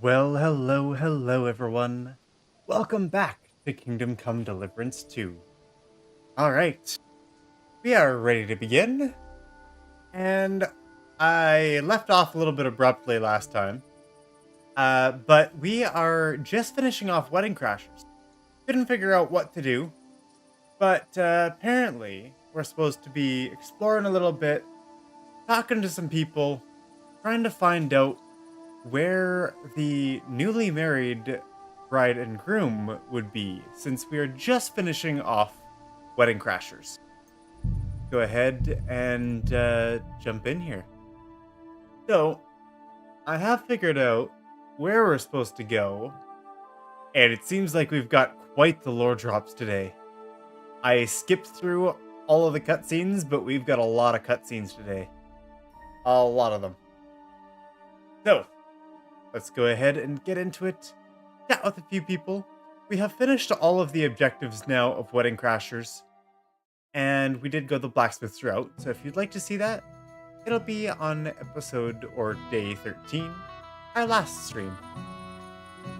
Well, hello everyone. Welcome back to Kingdom Come Deliverance 2. Alright, we are ready to begin. And I left off a little bit abruptly last time. But we are just finishing off Wedding Crashers. Couldn't figure out what to do. But apparently, we're supposed to be exploring a little bit, talking to some people, trying to find out where the newly married bride and groom would be, since we are just finishing off Wedding Crashers. Go ahead and jump in here. So, I have figured out where we're supposed to go, and it seems like we've got quite the lore drops today. I skipped through all of the cutscenes, but we've got a lot of cutscenes today. A lot of them. So, let's go ahead and get into it. Chat with a few people. We have finished all of the objectives now of Wedding Crashers. And we did go the blacksmith's route. So if you'd like to see that, it'll be on episode or day 13, our last stream.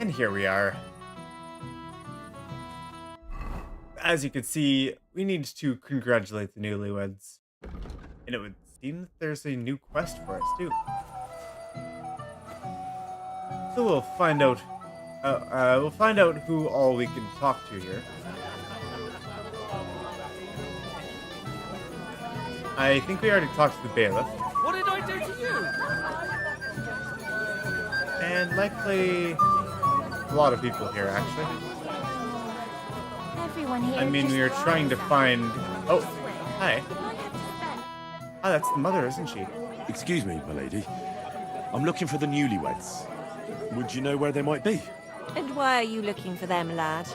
And here we are. As you can see, we need to congratulate the newlyweds. And it would seem that there's a new quest for us too. So we'll find out who all we can talk to here. I think we already talked to the bailiff. What did I do to you? And likely a lot of people here, actually. Everyone here. I mean, we are trying to find... Oh, hi. Ah, that's the mother, isn't she? Excuse me, my lady. I'm looking for the newlyweds. Would you know where they might be? And why are you looking for them, lad?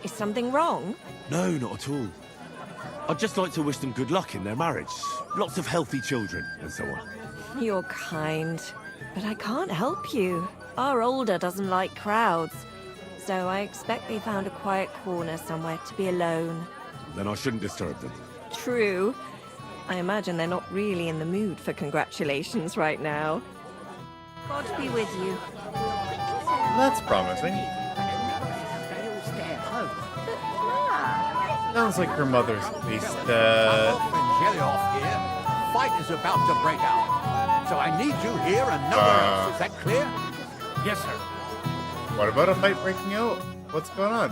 Is something wrong? No, not at all. I'd just like to wish them good luck in their marriage. Lots of healthy children, and so on. You're kind, but I can't help you. Our older doesn't like crowds, so I expect they found a quiet corner somewhere to be alone. Then I shouldn't disturb them. True. I imagine they're not really in the mood for congratulations right now. God be with you. That's promising. Sounds like her mother's at least, off here. Fight is about to break out. So I need you here and nowhere else. Is that clear? Yes, sir. What about a fight breaking out? What's going on?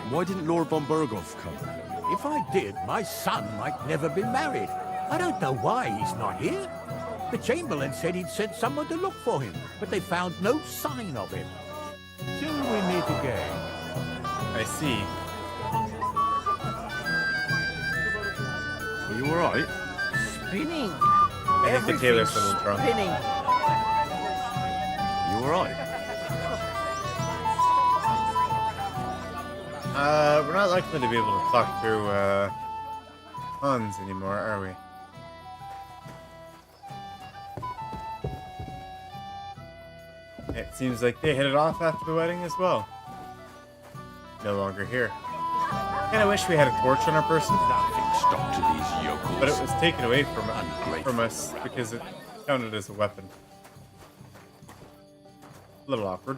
Why didn't Lord von Berghoff come? If I did, my son might never be married. I don't know why he's not here. The Chamberlain said he'd sent someone to look for him, but they found no sign of him. Soon we meet again. I see. Are you alright? Spinning. I think the tailor's a little drunk. Spinning. You alright? We're not likely to be able to talk through, Hans anymore, are we? It seems like they headed off after the wedding as well. No longer here. Kinda wish we had a torch on our person, Nothing stuck to these yokels. but it was taken away from Ungrateful us because it counted as a weapon. A little awkward.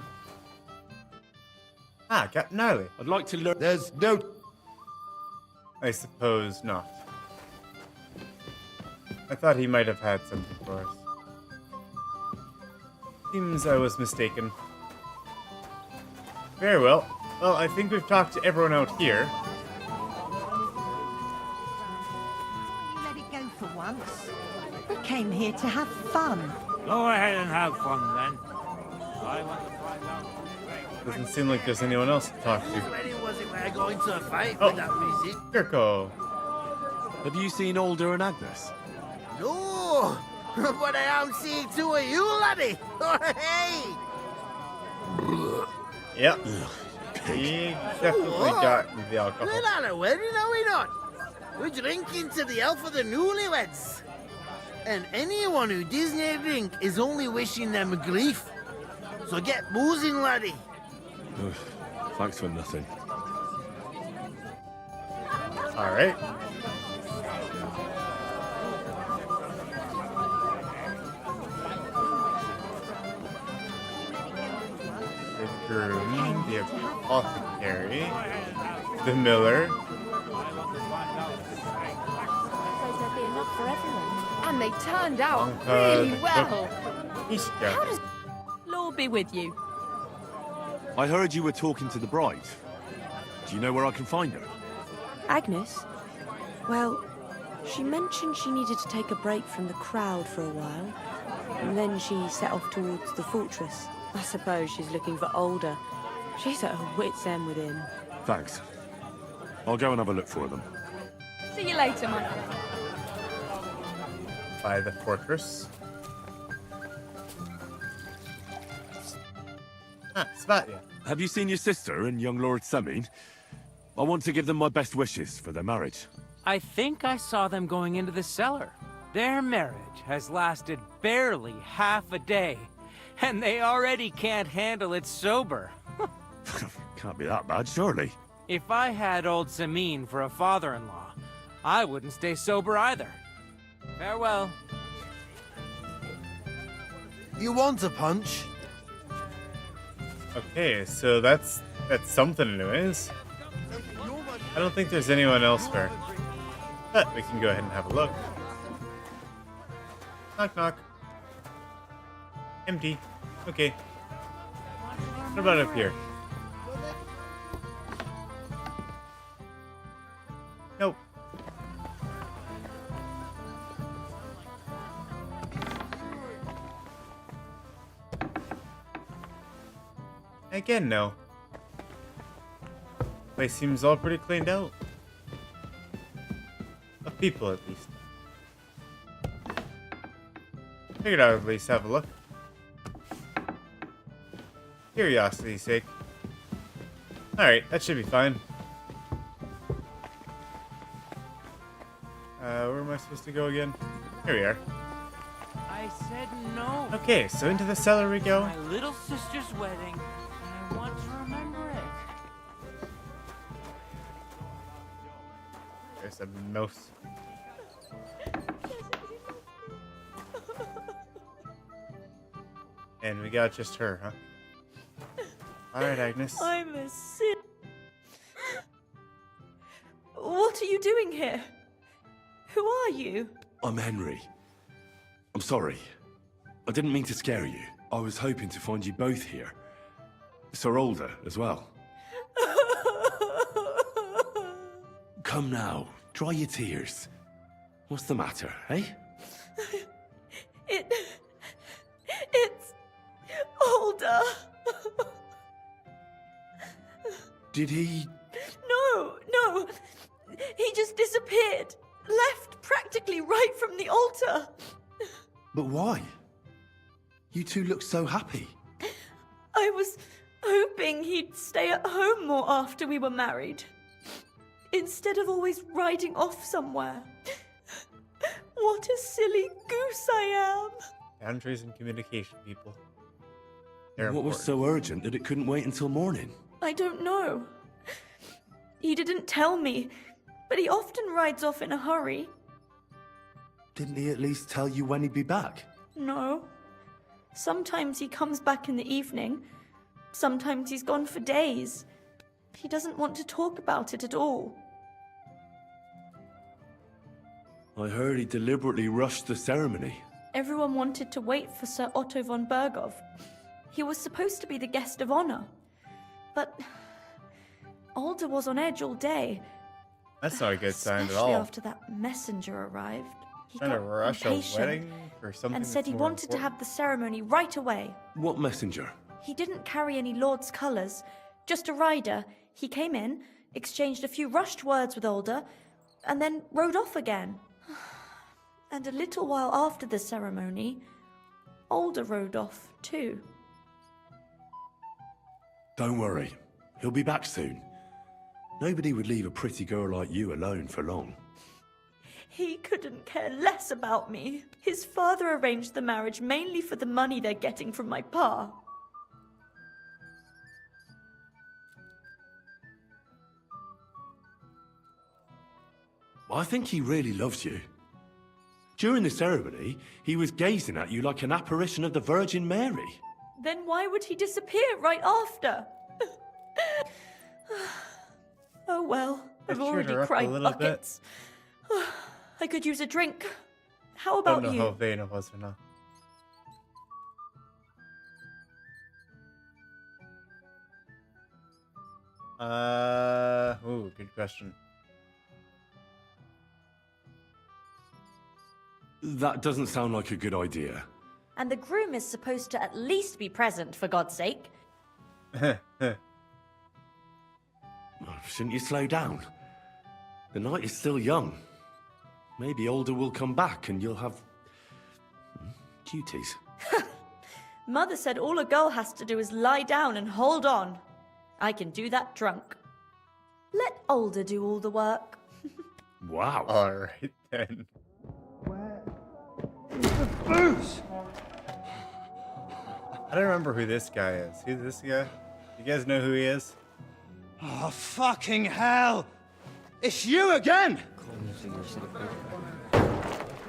Ah, Captain Gnarly. I'd like to learn... There's no... I suppose not. I thought he might have had something for us. Seems I was mistaken. Very well. Well, I think we've talked to everyone out here. Let it go for once. We came here to have fun. Go ahead and have fun then. I want to find out. Doesn't seem like there's anyone else to talk to. going to fight Oh. with that visit. Kirko. Have you seen Alder and Agnes? No, but I am seeing two of you, laddie. Hey! Yep. Pig. He definitely got the alcohol. We're not a wedding, are we not? We're drinking to the health of the newlyweds. And anyone who doesn't drink is only wishing them grief. So get boozing, laddie. Ugh, thanks for nothing. Alright. groom, the apothecary, the miller. Suppose there'd be enough for everyone. And they turned out Wonka, really the well. Ishka. How does Lord be with you. I heard you were talking to the bride. Do you know where I can find her? Agnes? Well, she mentioned she needed to take a break from the crowd for a while. And then she set off towards the fortress. I suppose she's looking for Older. She's at her wit's end with him. Thanks. I'll go and have a look for them. See you later, Michael. By the fortress. Ah, Svatya. Have you seen your sister and young Lord Semin? I want to give them my best wishes for their marriage. I think I saw them going into the cellar. Their marriage has lasted barely half a day, and they already can't handle it sober. Can't be that bad, surely. If I had old Samin for a father-in-law, I wouldn't stay sober either. Farewell. You want a punch? Okay, so that's something anyways. I don't think there's anyone elsewhere. But we can go ahead and have a look. Knock knock. Empty. Okay. What about up here? Nope. Again, no. Place seems all pretty cleaned out. Of people, at least. Figured I would at least have a look. Curiosity's sake. Alright, that should be fine. Where am I supposed to go again? Here we are. I said no. Okay, so into the cellar we go. My little sister's wedding, and I want to remember it. There's a mouse. And we got just her, huh? Alright, Agnes. I'm a sin. What are you doing here? Who are you? I'm Henry. I'm sorry. I didn't mean to scare you. I was hoping to find you both here. Sir Older as well. Come now, dry your tears. What's the matter, eh? It's Older. Did he... No. He just disappeared. Left practically right from the altar. But why? You two look so happy. I was hoping he'd stay at home more after we were married. Instead of always riding off somewhere. What a silly goose I am. Boundaries and communication, people. They're What was important. so urgent that it couldn't wait until morning? I don't know. He didn't tell me, but he often rides off in a hurry. Didn't he at least tell you when he'd be back? No. Sometimes he comes back in the evening. Sometimes he's gone for days. He doesn't want to talk about it at all. I heard he deliberately rushed the ceremony. Everyone wanted to wait for Sir Otto von Bergov. He was supposed to be the guest of honor. But Alder was on edge all day. That's not a good sign at Especially all. after that messenger arrived. He Trying to got rush a impatient wedding for something and said that's he more wanted to important. have the ceremony right away. What messenger? He didn't carry any lord's colours, just a rider. He came in, exchanged a few rushed words with Alder, and then rode off again. And a little while after the ceremony, Alder rode off too. Don't worry. He'll be back soon. Nobody would leave a pretty girl like you alone for long. He couldn't care less about me. His father arranged the marriage mainly for the money they're getting from my pa. I think he really loves you. During the ceremony, he was gazing at you like an apparition of the Virgin Mary. Then why would he disappear right after? Oh well, I've cheered already her up a cried little bit. buckets. I could use a drink. How I about don't know how you? vain it was or not. Ooh, good question. That doesn't sound like a good idea. And the groom is supposed to at least be present, for God's sake. Shouldn't you slow down? The night is still young. Maybe Older will come back and you'll have... duties. Mother said all a girl has to do is lie down and hold on. I can do that drunk. Let Older do all the work. Wow. Alright then. Booze! I don't remember who this guy is. Who's this guy? You guys know who he is? Oh, fucking hell! It's you again!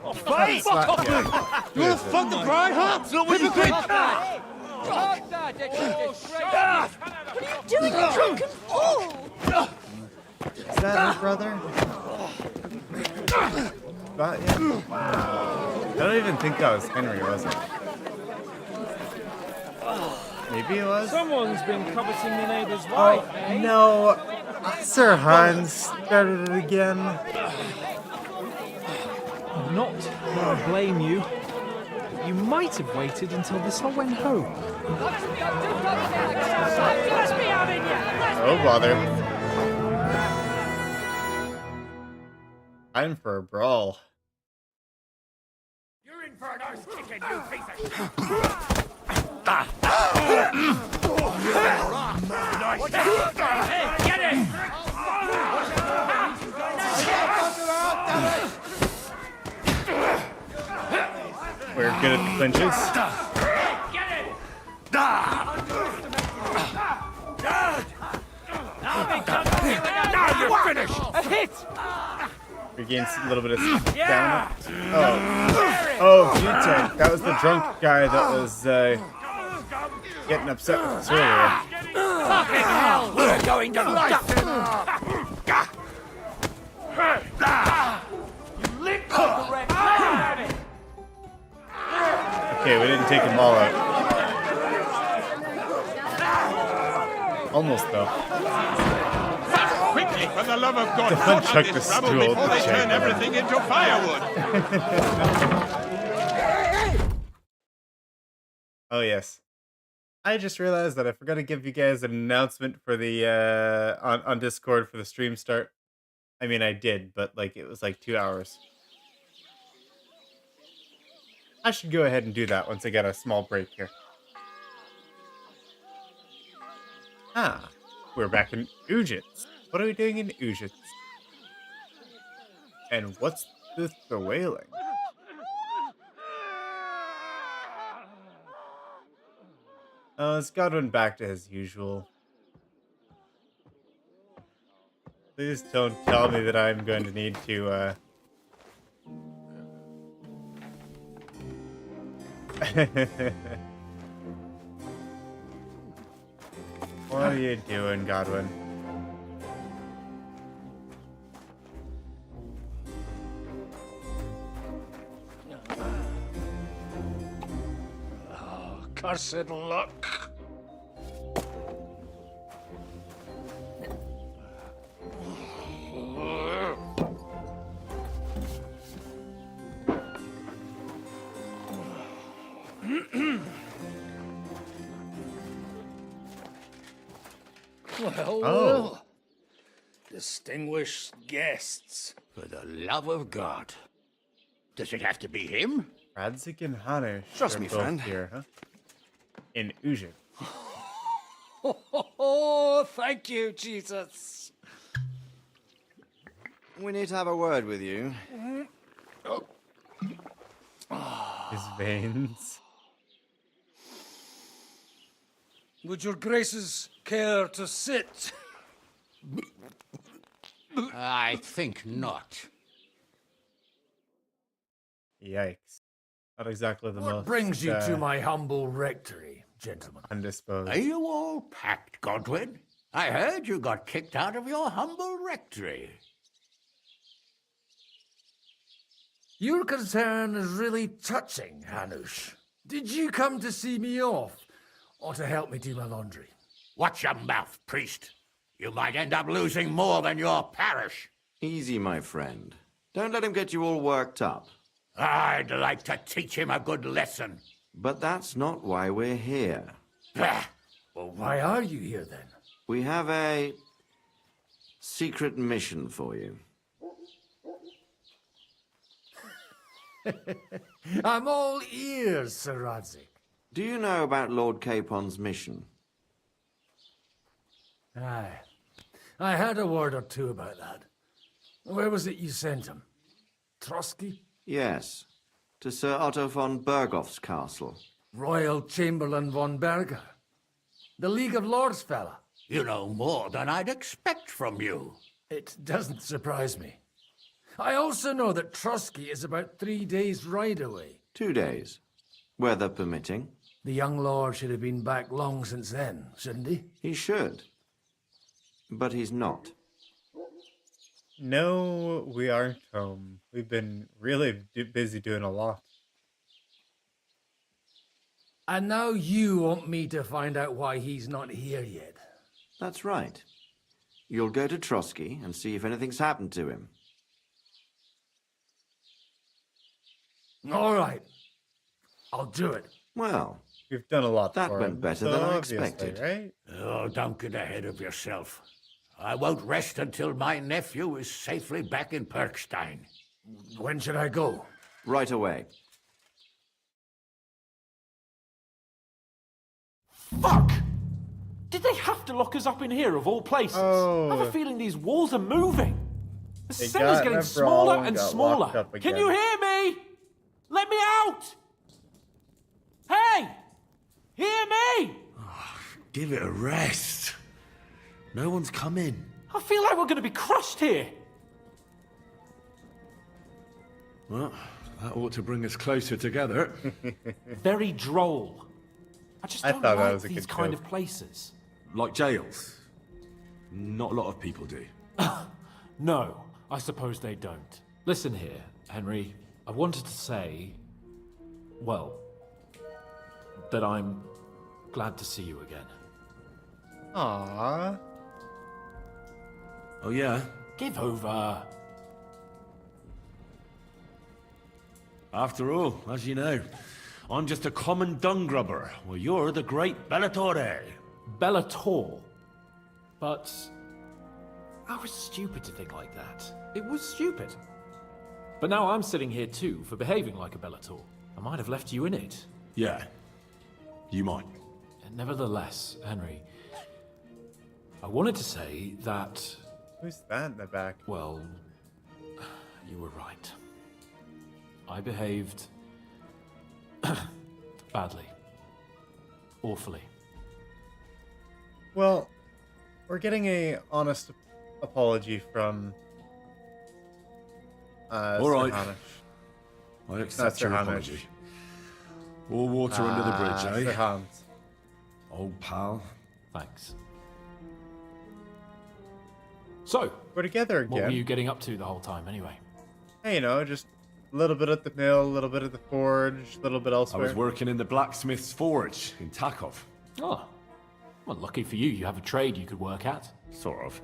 Oh, It's not- yeah. Who You wanna is it? fuck the bride, huh? Hypocrite! What are you doing, you drunken fool? Is that her brother? That, yeah. I don't even think that was Henry, was it? Maybe it was? Someone's been coveting the neighbour's wife, Oh, eh? no. Sir Hans started it again. I'm not going to blame you. You might have waited until this all went home. Oh, bother. Time for a brawl. You're in for an arse kicking, you piece of shit! Hey, get it! We're good at the clinches. Get it! Now you're finished! A hit! Regains a little bit of stamina. Oh, Uzhitz. That was the drunk guy that was getting upset with us earlier. Fucking hell! We're going to life! You licked the red flag! Okay, we didn't take them all out. Almost though. Quickly, for the love of God, Don't sort chuck out the this rubble stool before at the they turn chamber. everything into firewood. Oh yes. I just realized that I forgot to give you guys an announcement for the on Discord for the stream start. I mean I did, but like it was like 2 hours. I should go ahead and do that once I get a small break here. Ah, we're back in Uzhitz. What are we doing in Uzhitz? And what's this bewailing? Is Godwin back to his usual? Please don't tell me that I'm going to need to, What are you doing, Godwin? Cursed luck. Well, distinguished guests. For the love of God. Does it have to be him? Radzik and Hanish Trust are me, both friend. here, huh? In Uzhitz. Oh, thank you, Jesus. We need to have a word with you. His veins. Would your graces care to sit? I think not. Yikes. Not exactly the most. What brings you to my humble rectory? gentlemen. Undisposed. Are you all packed, Godwin? I heard you got kicked out of your humble rectory. Your concern is really touching, Hanush. Did you come to see me off, or to help me do my laundry? Watch your mouth, priest. You might end up losing more than your parish. Easy, my friend. Don't let him get you all worked up. I'd like to teach him a good lesson. But that's not why we're here. Bah! Well, why are you here then? We have a secret mission for you. I'm all ears, Sir Radzik. Do you know about Lord Capon's mission? Aye. I had a word or two about that. Where was it you sent him? Trotsky? Yes, to Sir Otto von Bergoff's castle. Royal Chamberlain von Berger. The League of Lords fella. You know more than I'd expect from you. It doesn't surprise me. I also know that Trotsky is about 3 days' ride away. 2 days, weather permitting. The young lord should have been back long since then, shouldn't he? He should. But he's not. No, we aren't home. We've been really busy doing a lot. And now you want me to find out why he's not here yet. That's right. You'll go to Trotsky and see if anything's happened to him. All right. I'll do it. Well, we've done a lot. That for went him, better so than I obviously, expected. right? Oh, don't get ahead of yourself. I won't rest until my nephew is safely back in Perkstein. When should I go? Right away. Fuck! Did they have to lock us up in here, of all places? Oh. I have a feeling these walls are moving. The They cellar's got getting in a smaller brawl and and got smaller. locked up Can again. you hear me? Let me out! Hey! Hear me! Give it a rest. No one's come in. I feel like we're going to be crushed here. Well, that ought to bring us closer together. Very droll. I just I don't thought that like was a these good kind joke. of places. Like jails. Not a lot of people do. No, I suppose they don't. Listen here, Henry. I wanted to say, well, that I'm glad to see you again. Aww. Oh, yeah? Give over. After all, as you know, I'm just a common dung grubber, while you're the great Bellatore. Bellator. But I was stupid to think like that. It was stupid. But now I'm sitting here too for behaving like a Bellator. I might have left you in it. Yeah, you might. Nevertheless, Henry, I wanted to say that, Who's that in the back? well, you were right. I behaved badly. Awfully. Well, we're getting a honest apology from All Sir right. Hamish. I accept Sir your Hamish. apology. All water under the bridge, Sir eh? Hans. Old pal. Thanks. So, We're together what were again. you getting up to the whole time anyway? Hey, you know, just a little bit at the mill, a little bit at the forge, a little bit I elsewhere. was working in the blacksmith's forge in Takov. Oh, well, lucky for you, you have a trade you could work at. Sort of.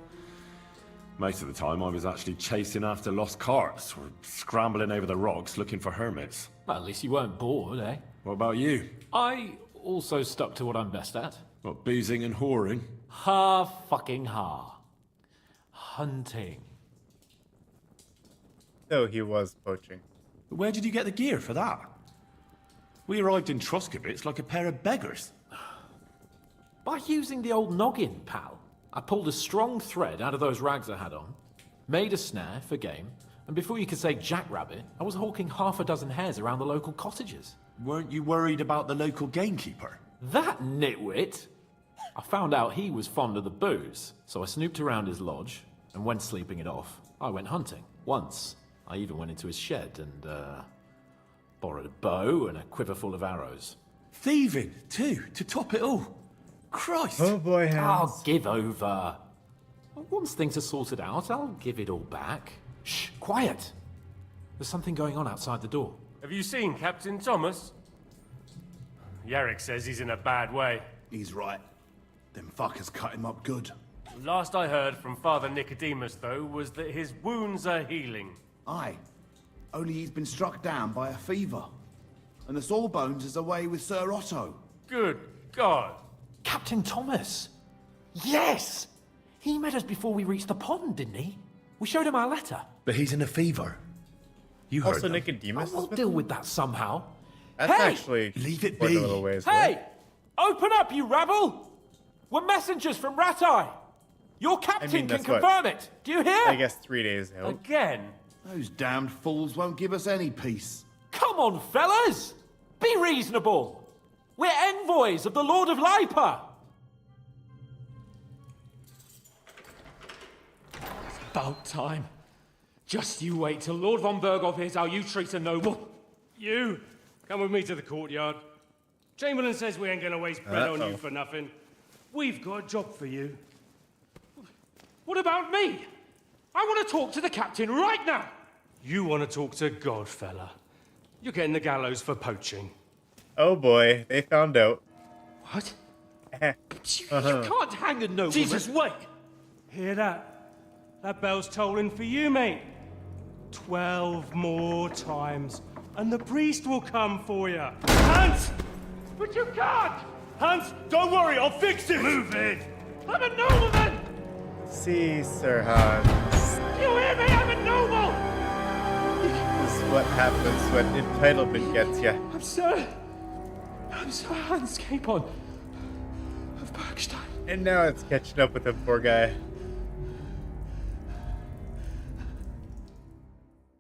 Most of the time I was actually chasing after lost carts or scrambling over the rocks looking for hermits. Well, at least you weren't bored, eh? What about you? I also stuck to what I'm best at. What, boozing and whoring? Fucking hunting. So he was poaching. Where did you get the gear for that? We arrived in Troskowitz like a pair of beggars. By using the old noggin, pal. I pulled a strong thread out of those rags I had on, made a snare for game, and before you could say jackrabbit, I was hawking half a dozen hares around the local cottages. Weren't you worried about the local gamekeeper? That nitwit! I found out he was fond of the booze, so I snooped around his lodge, and when sleeping it off, I went hunting. Once, I even went into his shed and, borrowed a bow and a quiver full of arrows. Thieving, too, to top it all. Christ! Oh boy, Hans. I'll give over. Once things are sorted out, I'll give it all back. Shh, quiet. There's something going on outside the door. Have you seen Captain Thomas? Yarrick says he's in a bad way. He's right. Them fuckers cut him up good. Last I heard from Father Nicodemus, though, was that his wounds are healing. Aye. Only he's been struck down by a fever. And the Sawbones is away with Sir Otto. Good God. Captain Thomas! Yes! He met us before we reached the pond, didn't he? We showed him our letter. But he's in a fever. You heard Also, them. Nicodemus. We'll deal with that somehow. That's Hey! actually Leave it quite be. a little ways Hey! away. Open up, you rabble! We're messengers from Rattay. Your captain can that's what- confirm it. Do you hear? I guess 3 days out. Again? Those damned fools won't give us any peace. Come on, fellas! Be reasonable! We're envoys of the Lord of Lipa! About time. Just you wait till Lord von Berghoff hears how you treat a noble. You, come with me to the courtyard. Chamberlain says we ain't gonna waste bread on you for nothing. We've got a job for you. What about me? I want to talk to the captain right now. You want to talk to God, fella. You're getting the gallows for poaching. Oh boy, they found out. What? You can't hang a nobleman. Jesus, wait! Hear that? That bell's tolling for you, mate. 12 more times, and the priest will come for you. Hans! But you can't! Hans, don't worry, I'll fix it! Move it! I'm a nobleman! See, Sir Hans. You hear me? I'm a noble! This is what happens when entitlement gets you. I'm Sir Hans Capon of Bergstein. And now it's catching up with him, poor guy.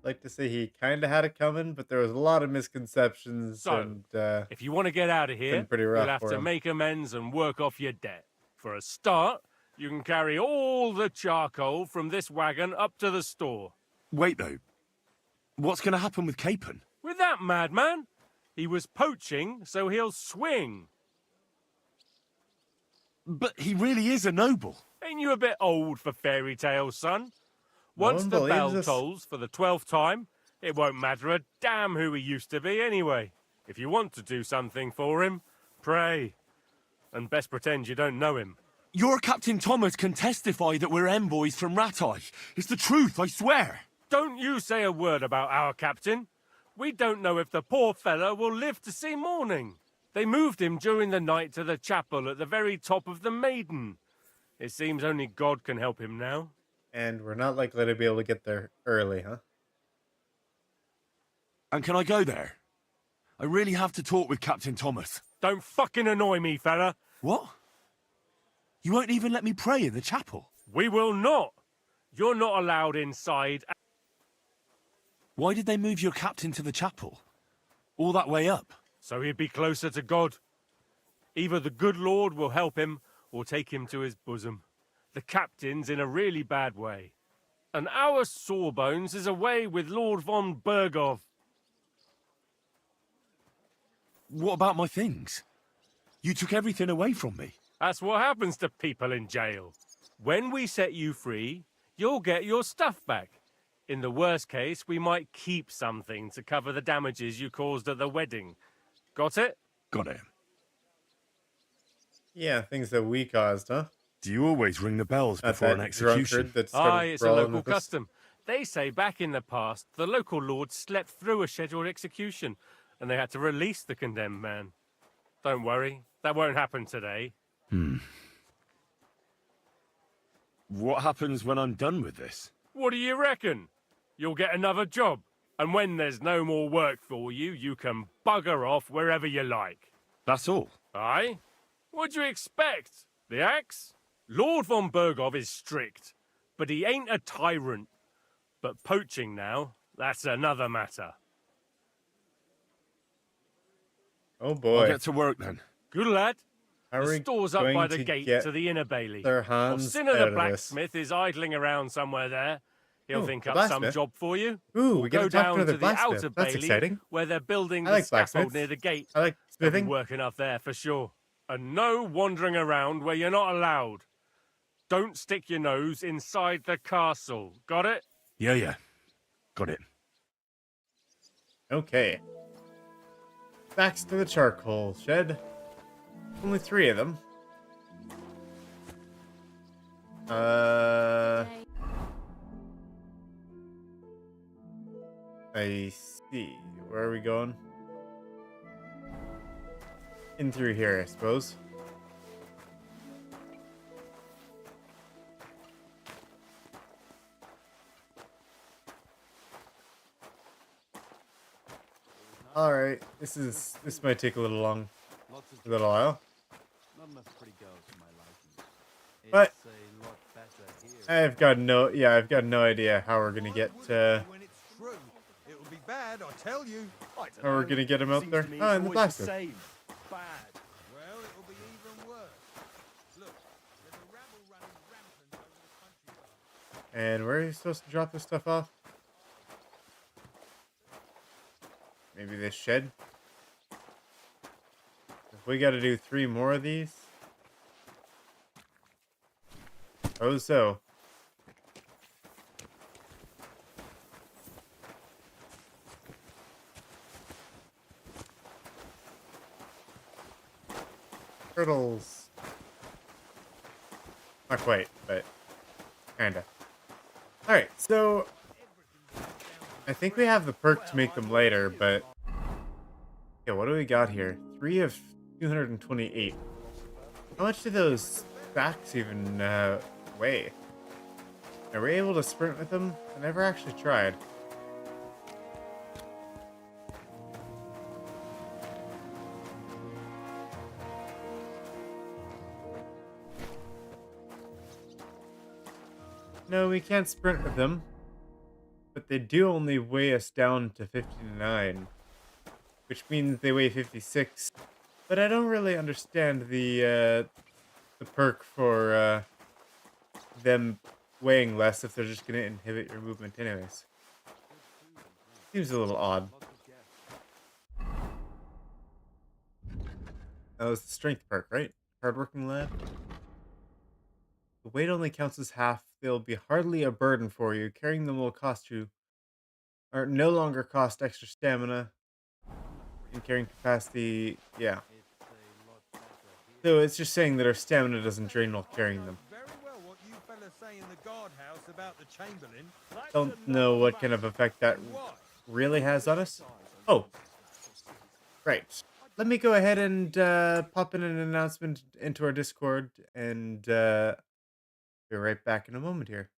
Like to say he kind of had it coming, but there was a lot of misconceptions, So, and if you want to get out of here, been pretty rough you'll have for to him. make amends and work off your debt. For a start, you can carry all the charcoal from this wagon up to the store. Wait, though. What's going to happen with Capon? With that madman, he was poaching, so he'll swing. But he really is a noble. Ain't you a bit old for fairy tales, son? No Once one the believes bell this. tolls for the 12th time, it won't matter a damn who he used to be anyway. If you want to do something for him, pray. And best pretend you don't know him. Your Captain Thomas can testify that we're envoys from Rattay. It's the truth, I swear. Don't you say a word about our captain. We don't know if the poor fellow will live to see morning. They moved him during the night to the chapel at the very top of the Maiden. It seems only God can help him now. And we're not likely to be able to get there early, huh? And can I go there? I really have to talk with Captain Thomas. Don't fucking annoy me, fella. What? You won't even let me pray in the chapel? We will not. You're not allowed inside. Why did they move your captain to the chapel? All that way up? So he'd be closer to God. Either the good Lord will help him or take him to his bosom. The captain's in a really bad way. And our Sawbones is away with Lord von Berghoff. What about my things? You took everything away from me. That's what happens to people in jail. When we set you free, you'll get your stuff back. In the worst case, we might keep something to cover the damages you caused at the wedding. Got it? Got it. Yeah, things that we caused, huh? Do you always ring the bells Not before that an execution? drunkard that started Aye, it's a brawling local with us. custom. They say back in the past, the local lord slept through a scheduled execution, and they had to release the condemned man. Don't worry, that won't happen today. What happens when I'm done with this? What do you reckon? You'll get another job, and when there's no more work for you, you can bugger off wherever you like. That's all? Aye? What'd you expect? The axe? Lord von Berghoff is strict, but he ain't a tyrant. But poaching now, that's another matter. Oh boy. I'll get to work then. Good lad. How are The we store's up going by the to gate get to the inner bailey. Sir While Hans Sinner out the of this? blacksmith is idling around somewhere there. He'll Ooh, think the up some blacksmith. job for you. Ooh, Or we get go to talk to down another to the blacksmith. outer That's bailey exciting. where they're building I the like scaffold blacksmiths. near the gate. I like They'll be smithing. working up there for sure. And no wandering around where you're not allowed. Don't stick your nose inside the castle. Got it? Yeah. Got it. Okay. Back to the charcoal shed. Only 3 of them. I see. Where are we going? In through here, I suppose. Alright, this might take a little while. But I've got no idea how we're gonna get how we're gonna get him out there. Oh, and the blacksmith. And where are you supposed to drop this stuff off? Maybe this shed? If we gotta do 3 more of these. Oh, so. Turtles. Not quite, but kinda. Alright, so I think we have the perk to make them later, but yeah, what do we got here? 3 of 228. How much do those stacks even weigh? Are we able to sprint with them? I never actually tried. No, we can't sprint with them. But they do only weigh us down to 59. Which means they weigh 56. But I don't really understand the perk for them weighing less if they're just going to inhibit your movement anyways. Seems a little odd. That was the strength perk, right? Hardworking lad. The weight only counts as half. They'll be hardly a burden for you. Carrying them will cost you, or no longer cost extra stamina. And carrying capacity, yeah. So it's just saying that our stamina doesn't drain while carrying them. Don't know what kind of effect that really has on us. Oh, right. Let me go ahead and pop in an announcement into our Discord, and be right back in a moment here.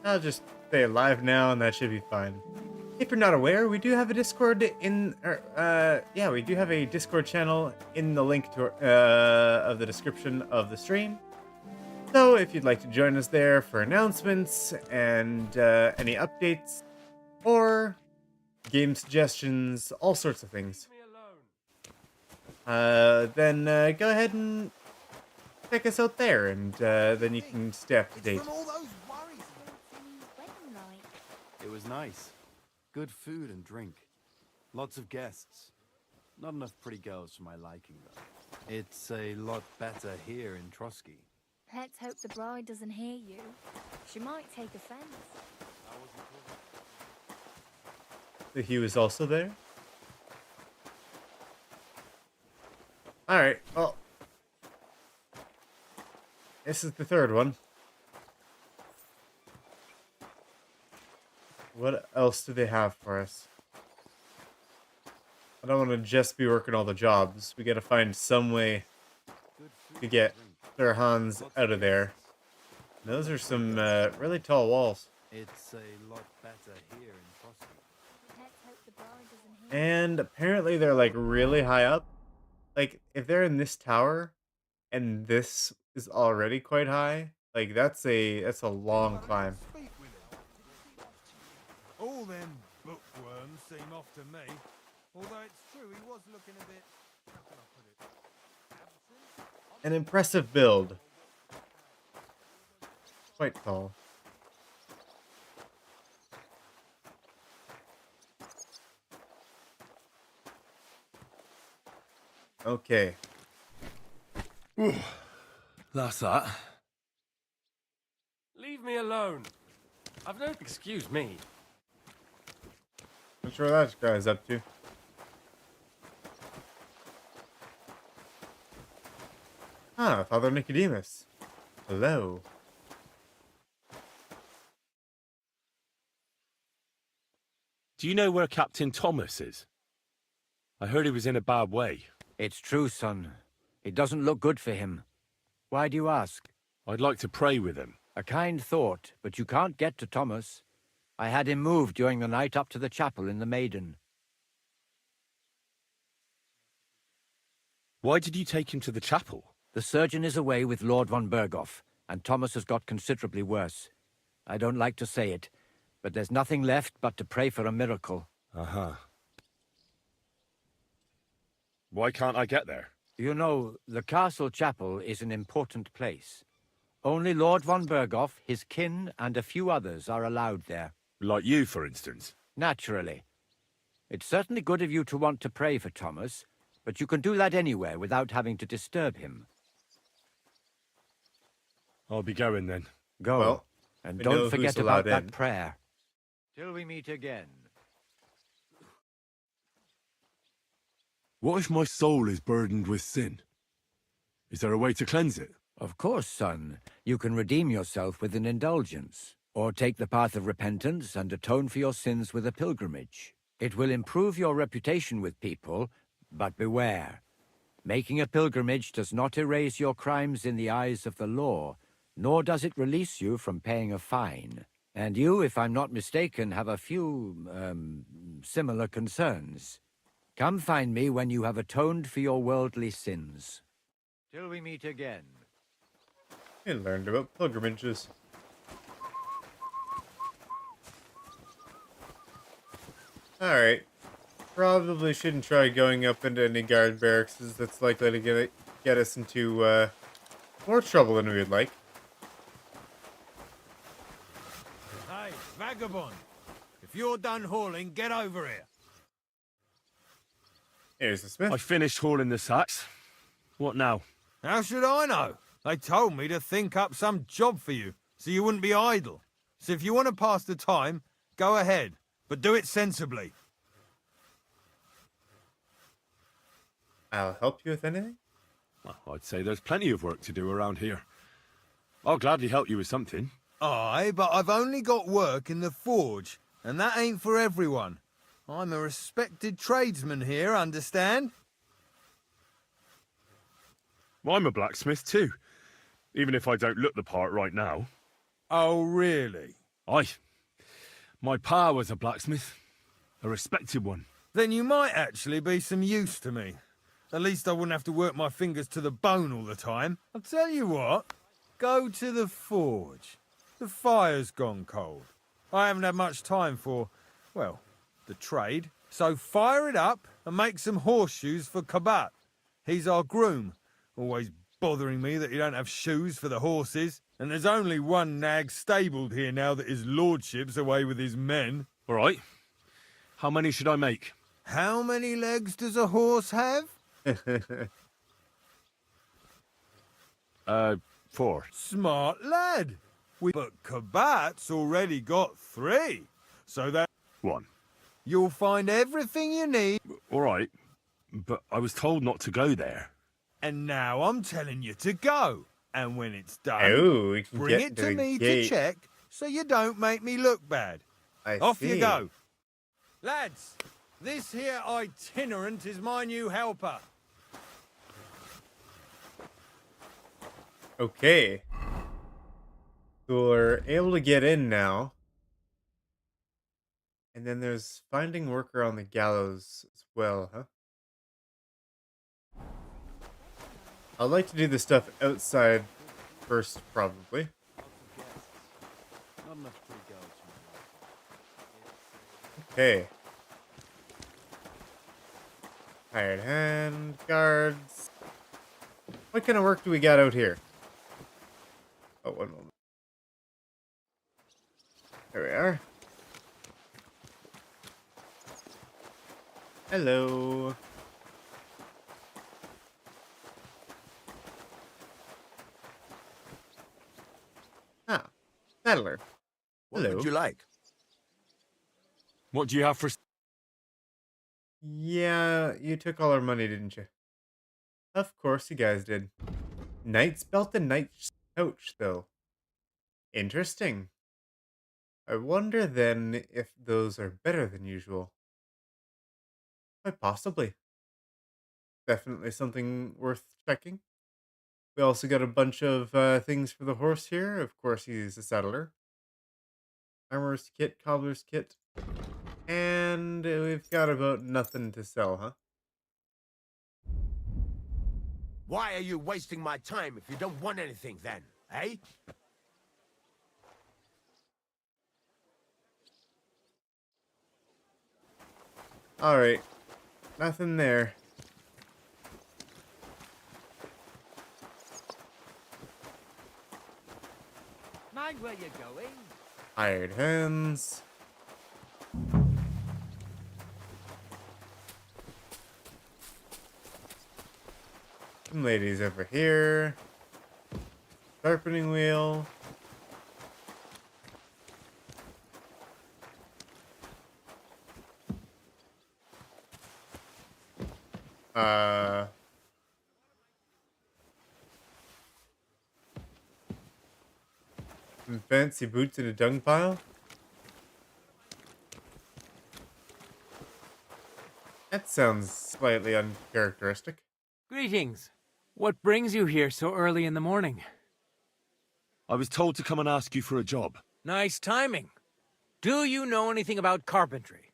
I'll just stay alive now, and that should be fine. If you're not aware, we do have a Discord we do have a Discord channel in the link to of the description of the stream. So if you'd like to join us there for announcements and any updates or game suggestions, all sorts of things, then go ahead and check us out there, and then you can stay up to date. It was nice. Good food and drink. Lots of guests. Not enough pretty girls for my liking, though. It's a lot better here in Trotsky. Let's hope the bride doesn't hear you. She might take offense. He was also there? Alright, well. This is the 3rd one. What else do they have for us? I don't want to just be working all the jobs. We gotta find some way to get their Hans out of there. Those are some really tall walls. It's a lot better here in Trotsky. And apparently they're like really high up. Like if they're in this tower and this is already quite high, Like, that's a long climb. All them bookworms seem off to me. Although it's true, he was looking a bit... How can I put it? Absent? An impressive build. Quite tall. Okay. That's that. Leave me alone. I've no... Excuse me. Not sure what that guy's up to. Ah, Father Nicodemus. Hello. Do you know where Captain Thomas is? I heard he was in a bad way. It's true, son. It doesn't look good for him. Why do you ask? I'd like to pray with him. A kind thought, but you can't get to Thomas. I had him moved during the night up to the chapel in the Maiden. Why did you take him to the chapel? The surgeon is away with Lord von Berghoff, and Thomas has got considerably worse. I don't like to say it, but there's nothing left but to pray for a miracle. Uh-huh. Why can't I get there? You know, the castle chapel is an important place. Only Lord von Berghoff, his kin, and a few others are allowed there. Like you, for instance? Naturally. It's certainly good of you to want to pray for Thomas, but you can do that anywhere without having to disturb him. I'll be going then. Go. Well, and we know don't who's forget allowed about in. that prayer. Till we meet again. What if my soul is burdened with sin? Is there a way to cleanse it? Of course, son. You can redeem yourself with an indulgence, or take the path of repentance and atone for your sins with a pilgrimage. It will improve your reputation with people, but beware. Making a pilgrimage does not erase your crimes in the eyes of the law, nor does it release you from paying a fine. And you, if I'm not mistaken, have a few, similar concerns. Come find me when you have atoned for your worldly sins. Till we meet again. He learned about pilgrimages. Alright. Probably shouldn't try going up into any guard barracks, as that's likely to get us into more trouble than we would like. Hey, vagabond. If you're done hauling, get over here. Here's the smith. I finished hauling the sacks. What now? How should I know? They told me to think up some job for you, so you wouldn't be idle. So if you want to pass the time, go ahead, but do it sensibly. I'll help you with anything? Well, I'd say there's plenty of work to do around here. I'll gladly help you with something. Aye, but I've only got work in the forge, and that ain't for everyone. I'm a respected tradesman here, understand? Well, I'm a blacksmith too, even if I don't look the part right now. Oh, really? Aye. My pa was a blacksmith, a respected one. Then you might actually be some use to me. At least I wouldn't have to work my fingers to the bone all the time. I'll tell you what, go to the forge. The fire's gone cold. I haven't had much time for, well, the trade. So fire it up and make some horseshoes for Kabat. He's our groom, always bothering me that he don't have shoes for the horses. And there's only one nag stabled here now that his lordship's away with his men. All right. How many should I make? How many legs does a horse have? 4. Smart lad. But Kabat's already got 3. So that... 1. You'll find everything you need. All right. But I was told not to go there. And now I'm telling you to go. And when it's done, Oh, we can bring get it to to the me gate. to check so you don't make me look bad. Off you see. go. Lads, this here itinerant is my new helper. Okay. So we're able to get in now. And then there's finding worker on the gallows as well, huh? I'd like to do the stuff outside first, probably. Not enough pretty girls for my liking. Okay. Hired hand, guards. What kind of work do we got out here? Oh, one moment. There we are. Hello. Ah, Saddler. What Hello. would you like? What do you have for... Yeah, you took all our money, didn't you? Of course you guys did. Knight's belt and knight's pouch, though. Interesting. I wonder then if those are better than usual. Quite possibly. Definitely something worth checking. We also got a bunch of things for the horse here. Of course, he's a saddler. Armorer's kit, cobbler's kit. And we've got about nothing to sell, huh? Why are you wasting my time if you don't want anything then, eh? Alright. Nothing there. Mind where you're going? Hired hands. Some ladies over here. Sharpening wheel. Some fancy boots in a dung pile. That sounds slightly uncharacteristic. Greetings. What brings you here so early in the morning? I was told to come and ask you for a job. Nice timing. Do you know anything about carpentry?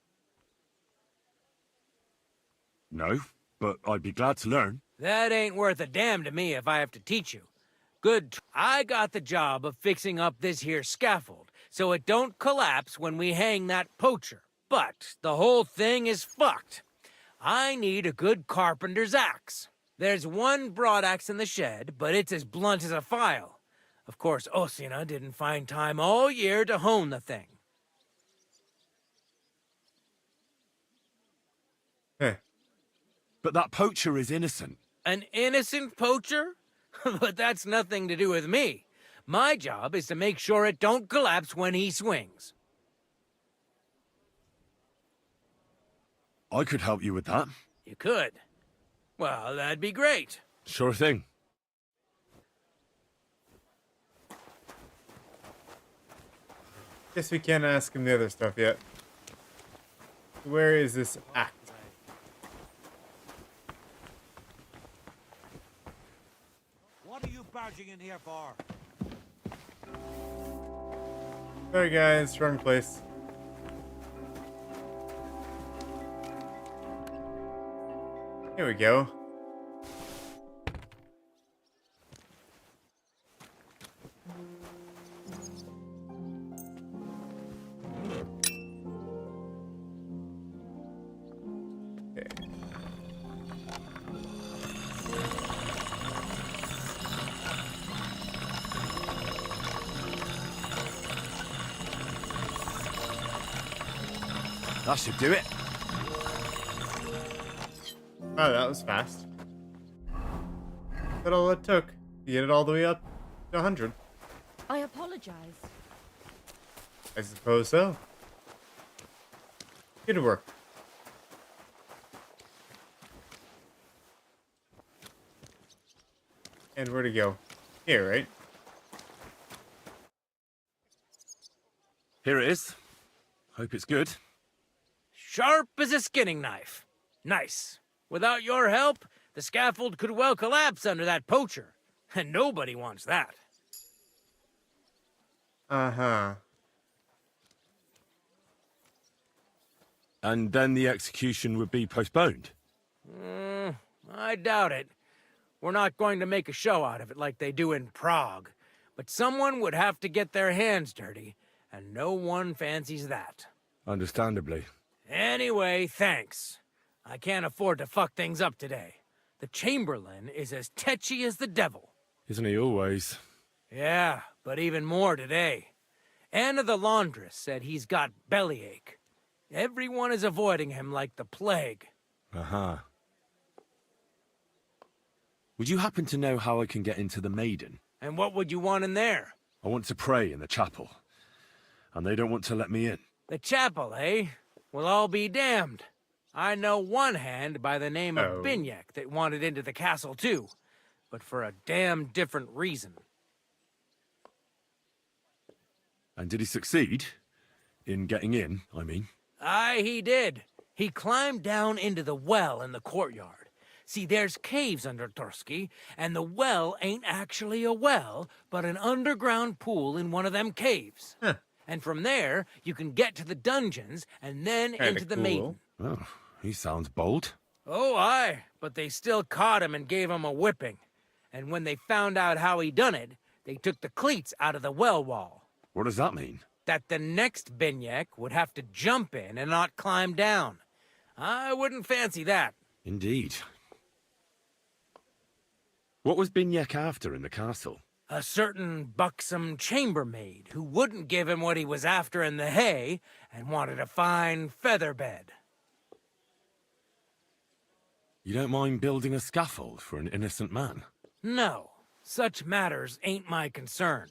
No, but I'd be glad to learn. That ain't worth a damn to me if I have to teach you. Good. I got the job of fixing up this here scaffold, so it don't collapse when we hang that poacher. But the whole thing is fucked. I need a good carpenter's axe. There's one broadaxe in the shed, but it's as blunt as a file. Of course, Osina didn't find time all year to hone the thing. But that poacher is innocent. An innocent poacher? But that's nothing to do with me. My job is to make sure it don't collapse when he swings. I could help you with that. You could? Well, that'd be great. Sure thing. Guess we can't ask him the other stuff yet. Where is this axe? What are you barging in here for? Sorry guys, wrong place. Here we go. That should do it. Oh, that was fast. That's all it took to get it all the way up to 100. I apologize. I suppose so. Good work. And where to go? Here, right? Here it is. Hope it's good. Sharp as a skinning knife. Nice. Without your help, the scaffold could well collapse under that poacher. And nobody wants that. Uh-huh. And then the execution would be postponed. I doubt it. We're not going to make a show out of it like they do in Prague. But someone would have to get their hands dirty. and no one fancies that. Understandably. Anyway, thanks. I can't afford to fuck things up today. The Chamberlain is as tetchy as the devil. Isn't he always? Yeah, but even more today. Anna the laundress said he's got bellyache. Everyone is avoiding him like the plague. Uh-huh. Would you happen to know how I can get into the Maiden? And what would you want in there? I want to pray in the chapel, and they don't want to let me in. The chapel, eh? Well, I'll be damned. I know one hand by the name of Binyak that wanted into the castle too, but for a damn different reason. And did he succeed? In getting in, I mean? Aye, he did. He climbed down into the well in the courtyard. See, there's caves under Tursky, and the well ain't actually a well, but an underground pool in one of them caves. Huh. And from there, you can get to the dungeons, and then into the Maiden. Oh, he sounds bold. Oh, aye, but they still caught him and gave him a whipping. And when they found out how he done it, they took the cleats out of the well wall. What does that mean? That the next Binyak would have to jump in and not climb down. I wouldn't fancy that. Indeed. What was Binyak after in the castle? A certain buxom chambermaid who wouldn't give him what he was after in the hay and wanted a fine feather bed. You don't mind building a scaffold for an innocent man? No, such matters ain't my concern.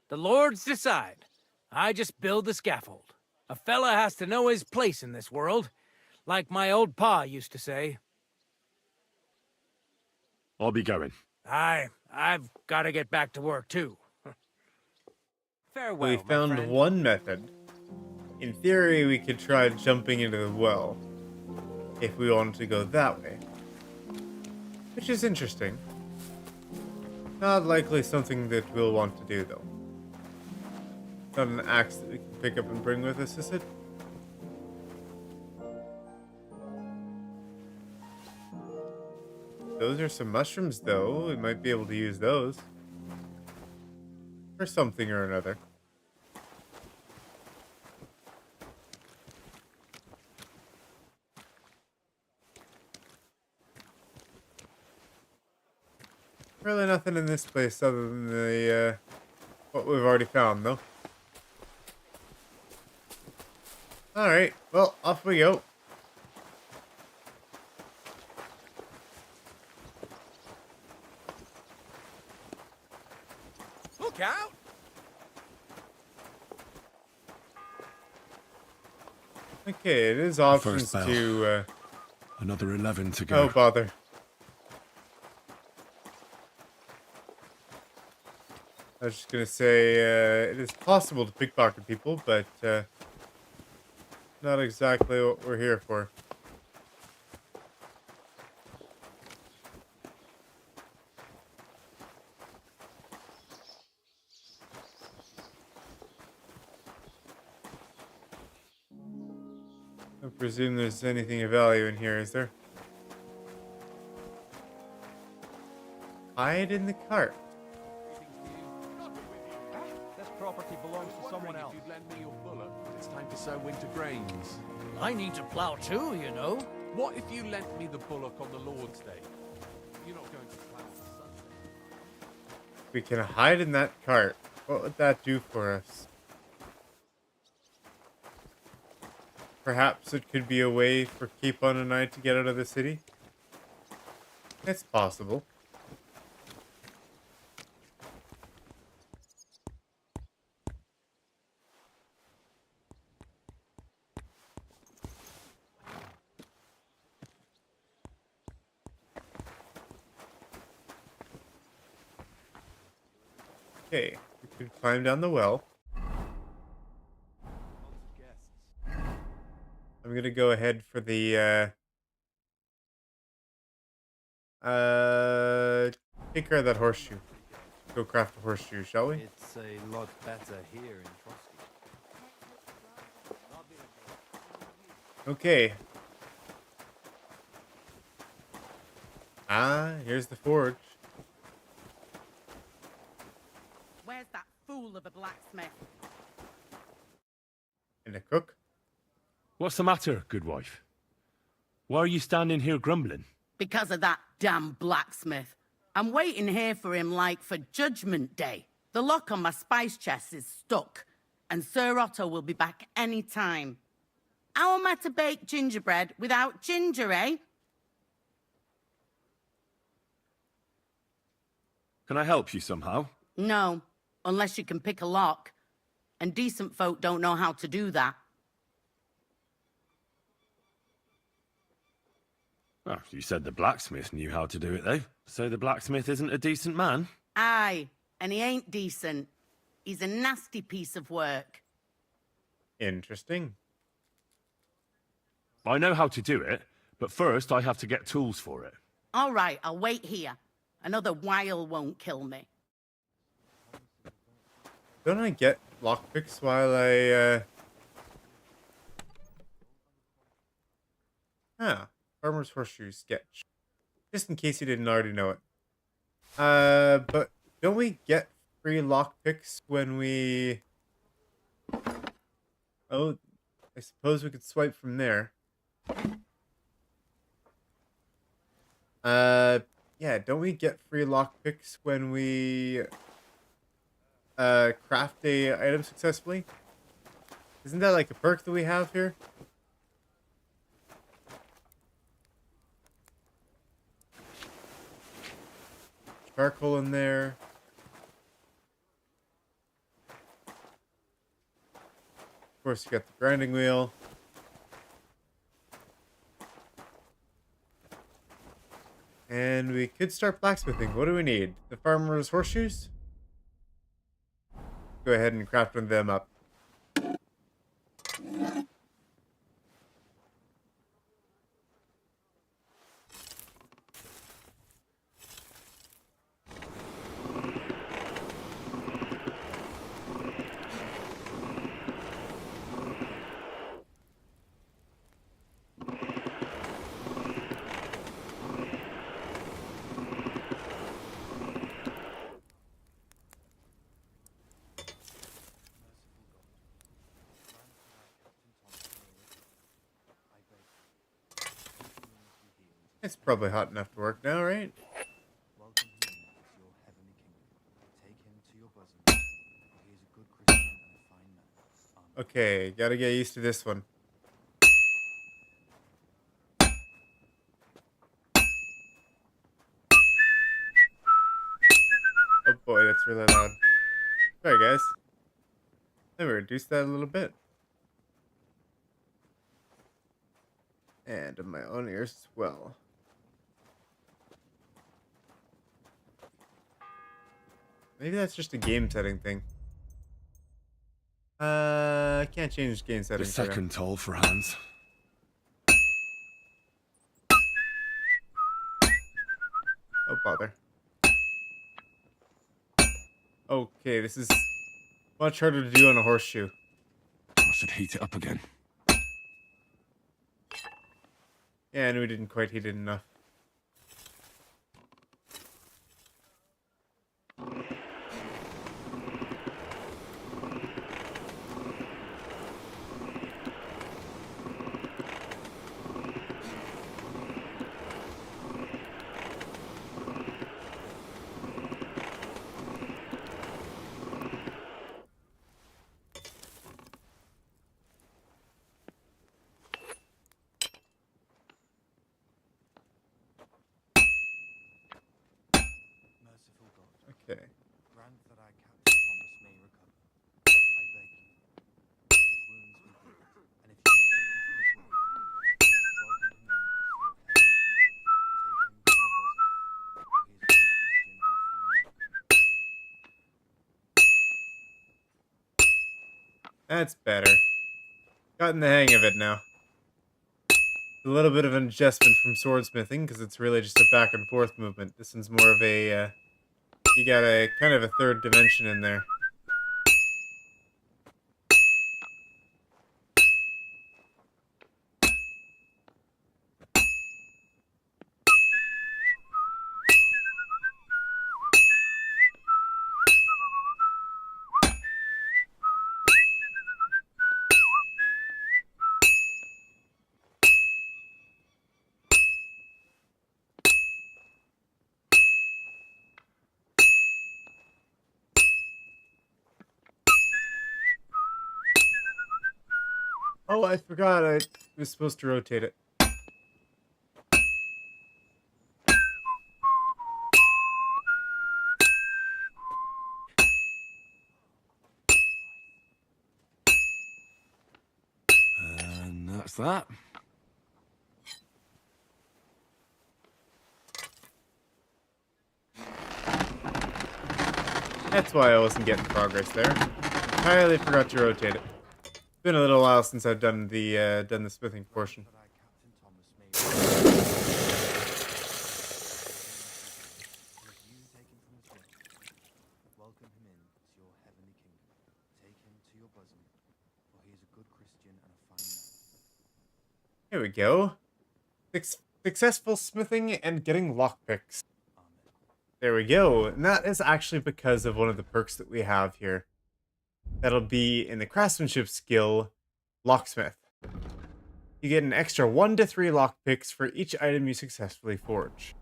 The lords decide. I just build the scaffold. A fella has to know his place in this world, like my old pa used to say. I'll be going. I've got to get back to work too. Farewell, We found one method. In theory, we could try jumping into the well, if we wanted to go that way. Which is interesting. Not likely something that we'll want to do, though. Not an axe that we can pick up and bring with us, is it? Those are some mushrooms, though. We might be able to use those. For something or another. Really nothing in this place other than the, what we've already found, though. Alright, well, off we go. Look out! Okay, it is options First bell. to, Another 11 to go. Oh, bother. I was just gonna say, it is possible to pickpocket people, but, not exactly what we're here for. I presume there's anything of value in here, is there? Hide in the cart. This property belongs to someone else. If you'd lend me your bullock, it's time to sow winter grains. I need to plow too, you know. What if you lent me the bullock on the Lord's Day? You're not going to plow on Sunday. We can hide in that cart. What would that do for us? Perhaps it could be a way for Capon and I to get out of the city? It's possible. Okay, we could climb down the well. I'm gonna go ahead for the take care of that horseshoe. Go craft a horseshoe, shall we? It's a lot better here in Trotsky. Okay. Ah, here's the forge. Where's that fool of a blacksmith? And a cook. What's the matter, good wife? Why are you standing here grumbling? Because of that damn blacksmith. I'm waiting here for him like for Judgment Day. The lock on my spice chest is stuck, and Sir Otto will be back any time. How am I to bake gingerbread without ginger, eh? Can I help you somehow? No, unless you can pick a lock. And decent folk don't know how to do that. Oh, you said the blacksmith knew how to do it, though. So the blacksmith isn't a decent man? Aye, and he ain't decent. He's a nasty piece of work. Interesting. I know how to do it, but first I have to get tools for it. All right, I'll wait here. Another while won't kill me. Don't I get lockpicks while I, Farmer's Horseshoe sketch. Just in case you didn't already know it. But don't we get free lockpicks when we... Oh, I suppose we could swipe from there. Yeah, don't we get free lockpicks when we craft a item successfully? Isn't that like a perk that we have here? Charcoal in there. Of course, you got the grinding wheel. And we could start blacksmithing. What do we need? The farmer's horseshoes? Go ahead and craft one of them up. It's probably hot enough to work now, right? Okay, gotta get used to this one. Oh boy, that's really loud. Sorry guys. Let me reduce that a little bit. And in my own ears as well. Maybe that's just a game setting thing. I can't change game The settings. second toll for Hans. Oh, bother. Okay, this is much harder to do on a horseshoe. I should heat it up again. Yeah, and we didn't quite heat it enough. Okay. Grant that our Captain Thomas may recover. I beg you, let his wounds be healed. And if you take him to his wife, welcome him in as your heavenly king. Take him to your bosom, for he is a good Christian and fine worker. That's better. Gotten the hang of it now. A little bit of an adjustment from swordsmithing, because it's really just a back and forth movement. This one's more of a, you got a kind of a third dimension in there. Oh, I forgot. I was supposed to rotate it. And that's that. That's why I wasn't getting progress there. Entirely forgot to rotate it. It's been a little while since I've done the smithing portion. Welcome him in to your heavenly kingdom. Take him to your bosom, for he is a good Christian and a fine man. Here we go. Successful smithing and getting lockpicks. There we go. And that is actually because of one of the perks that we have here. That'll be in the craftsmanship skill, locksmith. You get an extra 1 to 3 lockpicks for each item you successfully forge.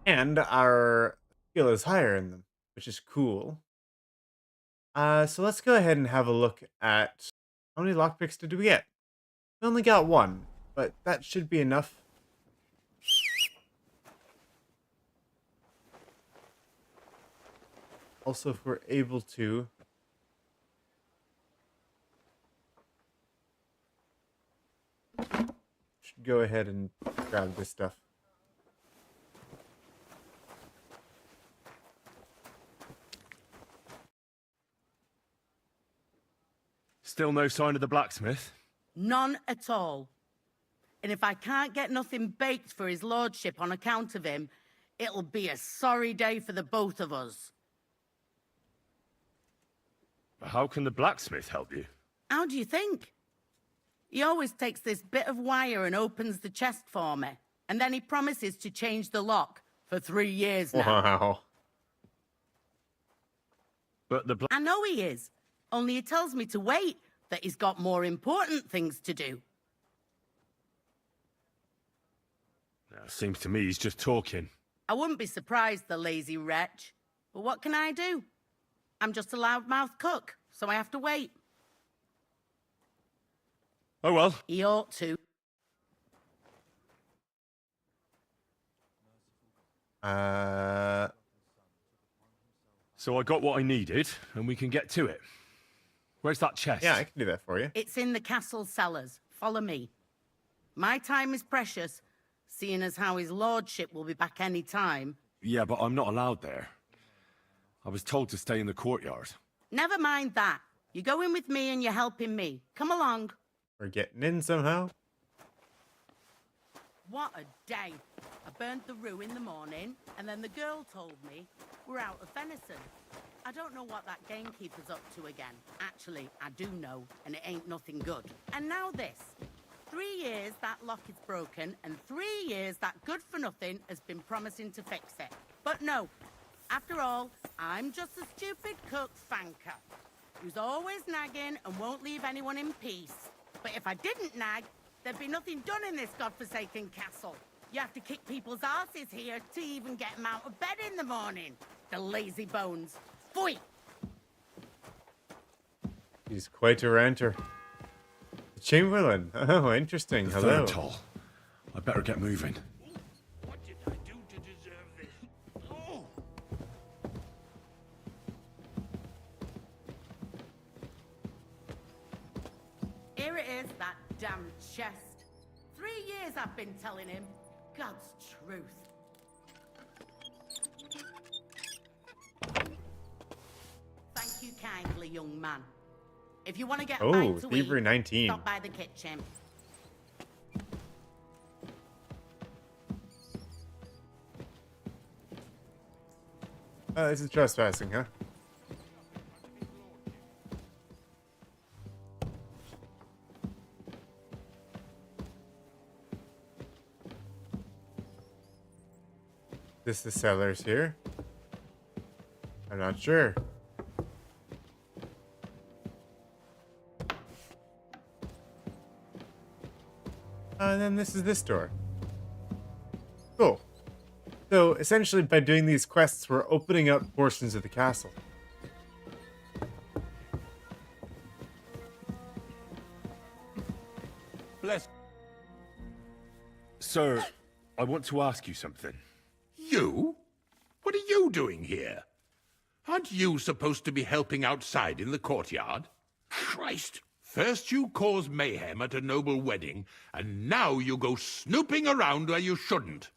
And our skill is higher in them, which is cool. So let's go ahead and have a look at how many lockpicks did we get. We only got 1, but that should be enough. Also, if we're able to, should go ahead and grab this stuff. Still no sign of the blacksmith? None at all. And if I can't get nothing baked for his lordship on account of him, it'll be a sorry day for the both of us. How can the blacksmith help you? How do you think? He always takes this bit of wire and opens the chest for me. And then he promises to change the lock for 3 years now. Wow. But the I know he is. Only he tells me to wait, that he's got more important things to do. Seems to me he's just talking. I wouldn't be surprised, the lazy wretch. But what can I do? I'm just a loudmouth cook, so I have to wait. Oh well. He ought to. So I got what I needed, and we can get to it. Where's that chest? Yeah, I can do that for you. It's in the castle cellars. Follow me. My time is precious, seeing as how his lordship will be back any time. Yeah, but I'm not allowed there. I was told to stay in the courtyard. Never mind that. You're going with me and you're helping me. Come along. We're getting in somehow. What a day. I burnt the rue in the morning, and then the girl told me we're out of venison. I don't know what that gamekeeper's up to again. Actually, I do know, and it ain't nothing good. And now this. 3 years that lock is broken, and 3 years that good-for-nothing has been promising to fix it. But no. After all, I'm just a stupid cook fanker who's always nagging and won't leave anyone in peace. But if I didn't nag, there'd be nothing done in this godforsaken castle. You have to kick people's asses here to even get them out of bed in the morning. The lazy bones. Pfui! He's quite a ranter. The Chamberlain. Oh, interesting. The Hello. third toll. I better get moving. What did I do to deserve this? Oh! Here it is, that damn chest. 3 years I've been telling him. God's truth. Thank you kindly, young man. If you want to get a bite to Thievery eat, 19. stop by the kitchen. This is trespassing, huh? This the cellars here? I'm not sure. And then this is this door. Cool. So, essentially, by doing these quests, we're opening up portions of the castle. Bless. Sir, I want to ask you something. You? What are you doing here? Aren't you supposed to be helping outside in the courtyard? Christ! First you cause mayhem at a noble wedding, and now you go snooping around where you shouldn't.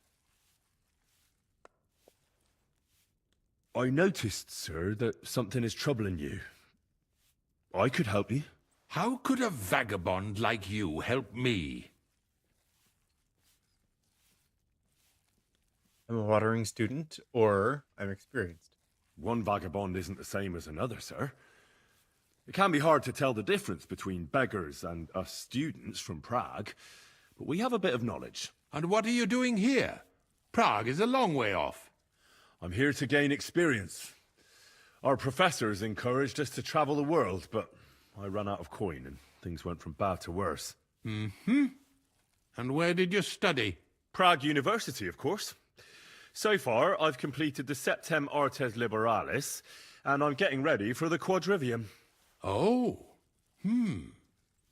I noticed, sir, that something is troubling you. I could help you. How could a vagabond like you help me? I'm a watering student, or I'm experienced. One vagabond isn't the same as another, sir. It can be hard to tell the difference between beggars and us students from Prague, but we have a bit of knowledge. And what are you doing here? Prague is a long way off. I'm here to gain experience. Our professors encouraged us to travel the world, but I ran out of coin and things went from bad to worse. Mm-hmm. And where did you study? Prague University, of course. So far, I've completed the Septem Artes Liberalis, and I'm getting ready for the Quadrivium. Oh.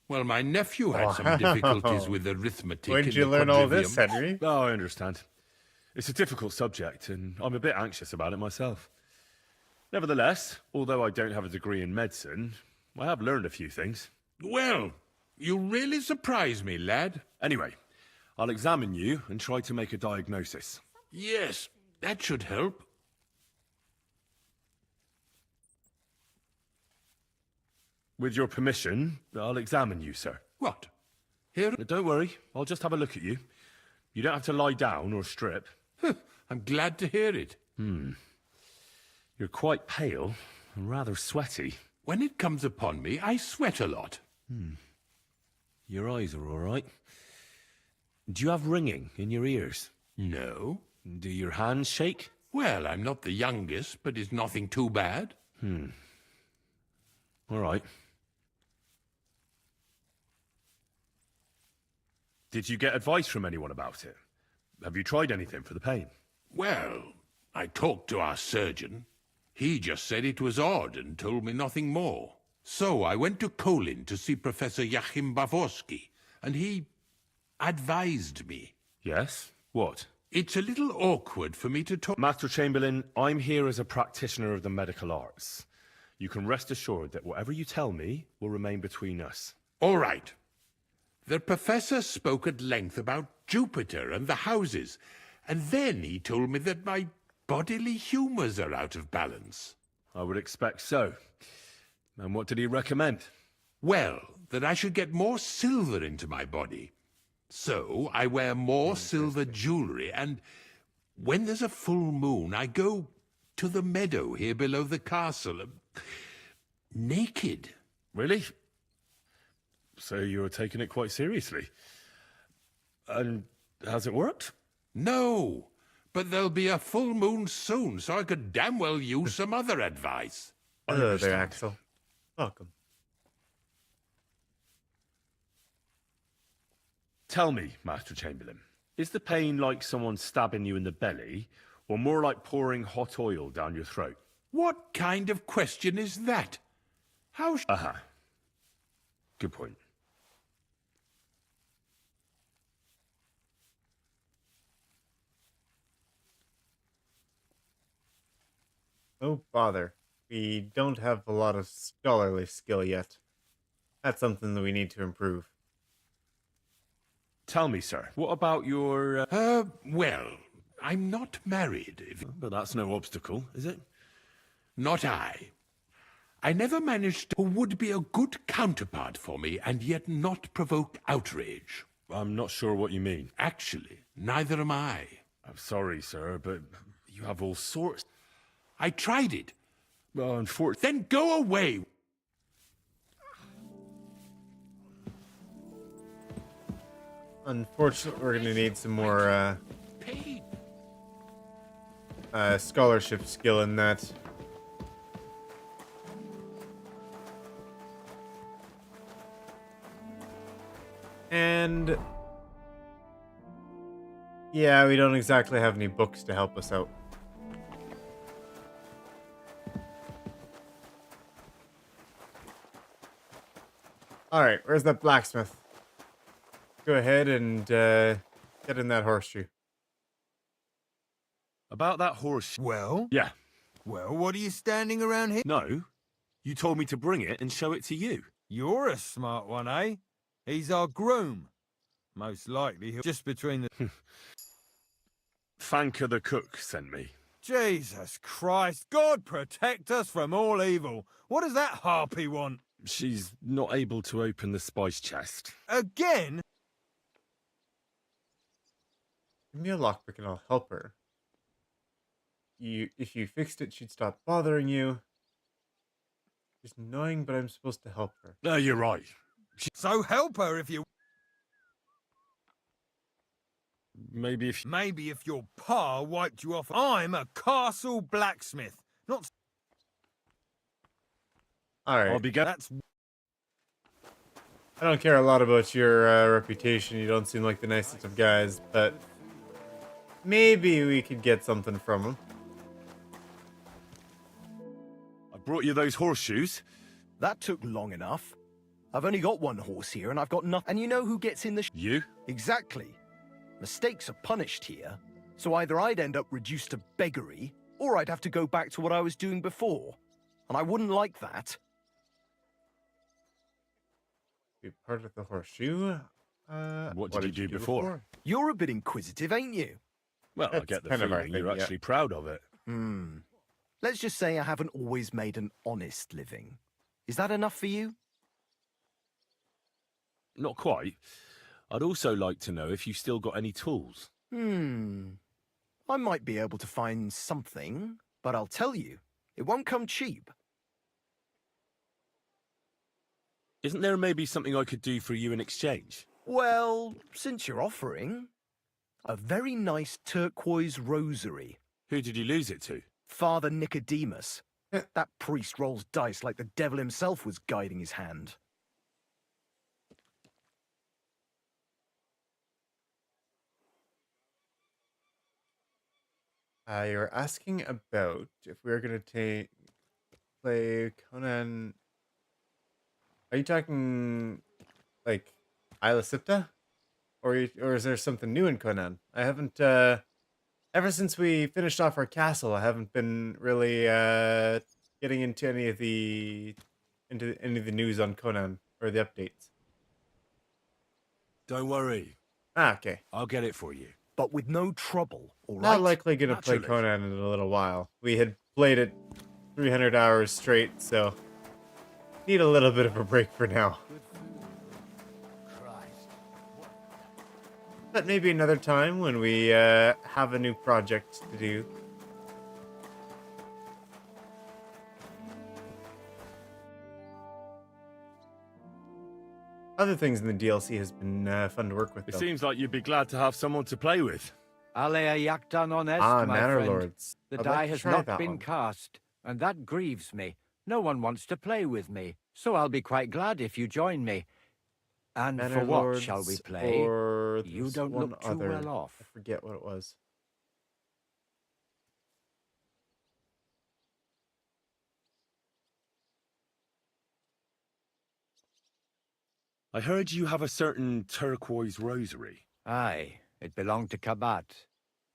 Well, my nephew had some difficulties with arithmetic. Where did you learn all this, Henry? Oh, I understand. It's a difficult subject, and I'm a bit anxious about it myself. Nevertheless, although I don't have a degree in medicine, I have learned a few things. Well, you really surprise me, lad. Anyway, I'll examine you and try to make a diagnosis. Yes, that should help. With your permission, I'll examine you, sir. What? Here? Don't worry, I'll just have a look at you. You don't have to lie down or strip. I'm glad to hear it. You're quite pale and rather sweaty. When it comes upon me, I sweat a lot. Your eyes are all right. Do you have ringing in your ears? No. Do your hands shake? Well, I'm not the youngest, but it's nothing too bad. All right. Did you get advice from anyone about it? Have you tried anything for the pain? Well, I talked to our surgeon. He just said it was odd and told me nothing more. So I went to Kolin to see Professor Joachim Bavorsky, and he advised me. Yes? What? It's a little awkward for me to talk. Master Chamberlain, I'm here as a practitioner of the medical arts. You can rest assured that whatever you tell me will remain between us. All right. The professor spoke at length about Jupiter and the houses, and then he told me that my bodily humours are out of balance. I would expect so. And what did he recommend? Well, that I should get more silver into my body. So I wear more silver jewellery, and when there's a full moon, I go to the meadow here below the castle, naked. Really? So you're taking it quite seriously. And has it worked? No, but there'll be a full moon soon, so I could damn well use some other advice. Hello there, Axel. Welcome. Tell me, Master Chamberlain, is the pain like someone stabbing you in the belly, or more like pouring hot oil down your throat? What kind of question is that? How? Good point. Oh, bother. We don't have a lot of scholarly skill yet. That's something that we need to improve. Tell me, sir, what about your... Well, I'm not married. But that's no obstacle, is it? Not I. I never managed who would be a good counterpart for me and yet not provoke outrage. I'm not sure what you mean. Actually, neither am I. I'm sorry, sir, but you have all sorts... I tried it. Well, unfortunately... Then go away! Unfortunately, we're going to need some more scholarship skill in that. And yeah, we don't exactly have any books to help us out. All right, where's that blacksmith? go ahead and get in that horseshoe. About that horse. Well? Yeah. Well, what are you standing around here? No. You told me to bring it and show it to you. You're a smart one, eh? He's our groom. Most likely he'll just between the... Fanka the cook sent me. Jesus Christ, God protect us from all evil. What does that harpy want? She's not able to open the spice chest. Again? Give me a lockpick and I'll help her. If you fixed it, she'd stop bothering you. She's annoying, but I'm supposed to help her. No, you're right. So help her if you... Maybe if your pa wiped you off. I'm a castle blacksmith, not... Alright. I'll be good. That's... I don't care a lot about your reputation. You don't seem like the nicest of guys, but maybe we could get something from him. I brought you those horseshoes. That took long enough. I've only got one horse here and I've got nothing. And you know who gets in the... You? Exactly. Mistakes are punished here, so either I'd end up reduced to beggary, or I'd have to go back to what I was doing before. And I wouldn't like that. Be part of the horseshoe. What did you do before? You're a bit inquisitive, ain't you? Well, I That's get the kind of our feeling you're thing, yeah. actually proud of it. Let's just say I haven't always made an honest living. Is that enough for you? Not quite. I'd also like to know if you've still got any tools. I might be able to find something, but I'll tell you, it won't come cheap. Isn't there maybe something I could do for you in exchange? Well, since you're offering, a very nice turquoise rosary. Who did you lose it to? Father Nicodemus. That priest rolls dice like the devil himself was guiding his hand. You're asking about if we're gonna play Conan. Are you talking like Isla Sipta, or is there something new in Conan? I haven't. Ever since we finished off our castle, I haven't been really getting into any of the news on Conan or the updates. Don't worry. Okay. I'll get it for you. But with no trouble, all right? Not likely gonna play Naturally. Conan in a little while. We had played it 300 hours straight, so need a little bit of a break for now. But maybe another time when we have a new project to do. Other things in the DLC has been fun to work with. It though. seems like you'd be glad to have someone to play with. Alea Yaktan on est, Ah, my Manor friend. Lords. The I'd die like to has try not that been one. cast, and that grieves me. No one wants to play with me, so I'll be quite glad if you join me. And Manor for what Lords, shall we play? or You there's don't one look too other. well off. I forget what it was. I heard you have a certain turquoise rosary. Aye, it belonged to Kabat.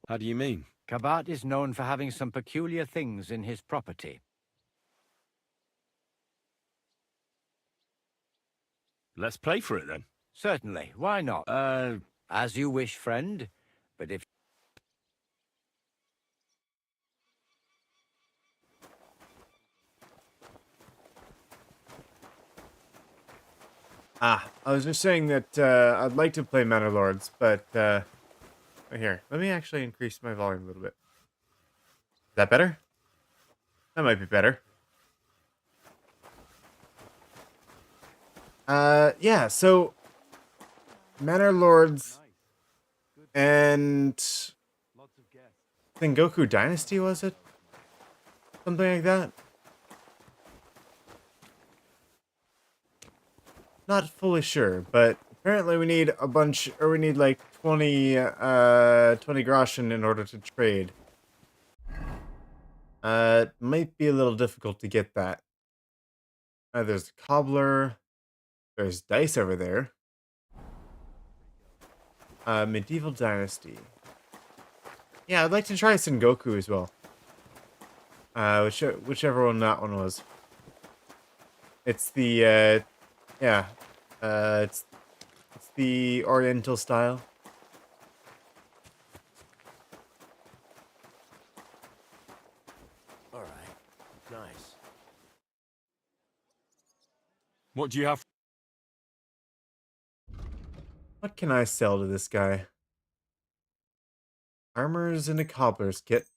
How do you mean? Kabat is known for having some peculiar things in his property. Let's play for it then. Certainly, why not? As you wish, friend. But if... I was just saying that I'd like to play Manor Lords, but here, let me actually increase my volume a little bit. Is that better? That might be better. Yeah, so Manor Lords and Sengoku Dynasty, was it? Something like that? Not fully sure, but apparently we need a bunch, or we need like 20 groschen in order to trade. It might be a little difficult to get that. There's a cobbler. There's dice over there. Medieval Dynasty. Yeah, I'd like to try Sengoku as well. Whichever one that one was. It's the, yeah. It's the Oriental style. All right. Nice. What do you have? What can I sell to this guy? Armors and a cobbler's kit.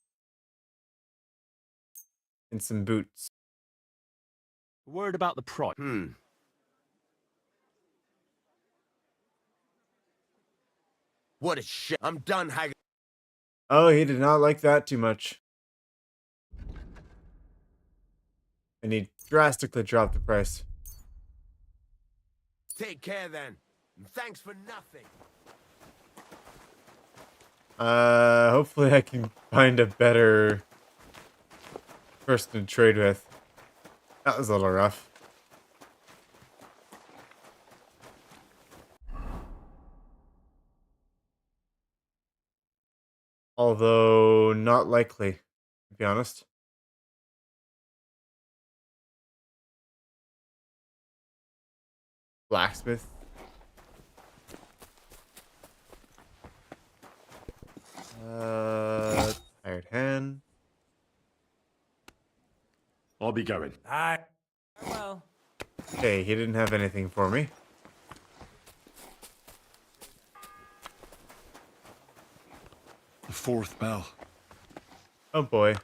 And some boots. Word about the price. What a shit. I'm done haggling. Oh, he did not like that too much. And he drastically dropped the price. Take care then. And thanks for nothing. Hopefully I can find a better person to trade with. That was a little rough. Although, not likely, to be honest. Blacksmith. Hired hand. I'll be going. Well. Okay, he didn't have anything for me. The fourth bell. Oh boy.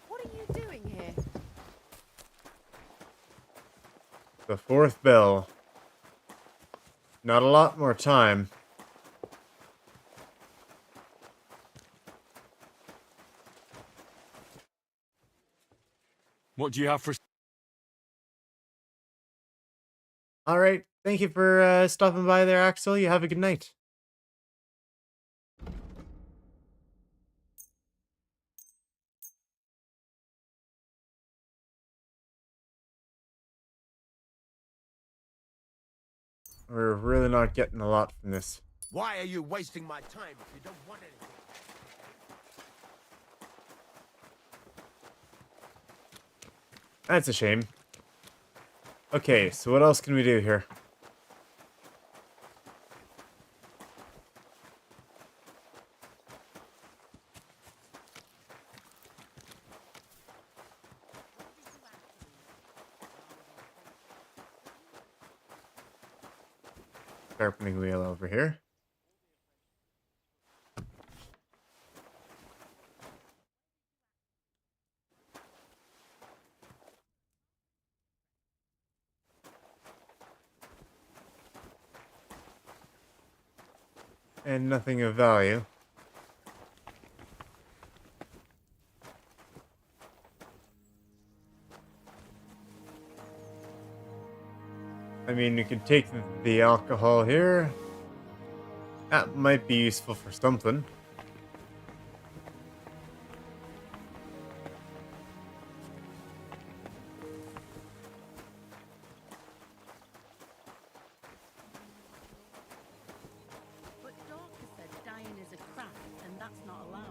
What are you doing here? The fourth bell. Not a lot more time. What do you have for... Alright, thank you for stopping by there, Axel. You have a good night. We're really not getting a lot from this. Why are you wasting my time if you don't want anything? That's a shame. Okay, so what else can we do here? Sharpening wheel over here. And nothing of value. I mean, we could take the alcohol here. That might be useful for something. But Dorcas said dying is a craft, and that's not allowed.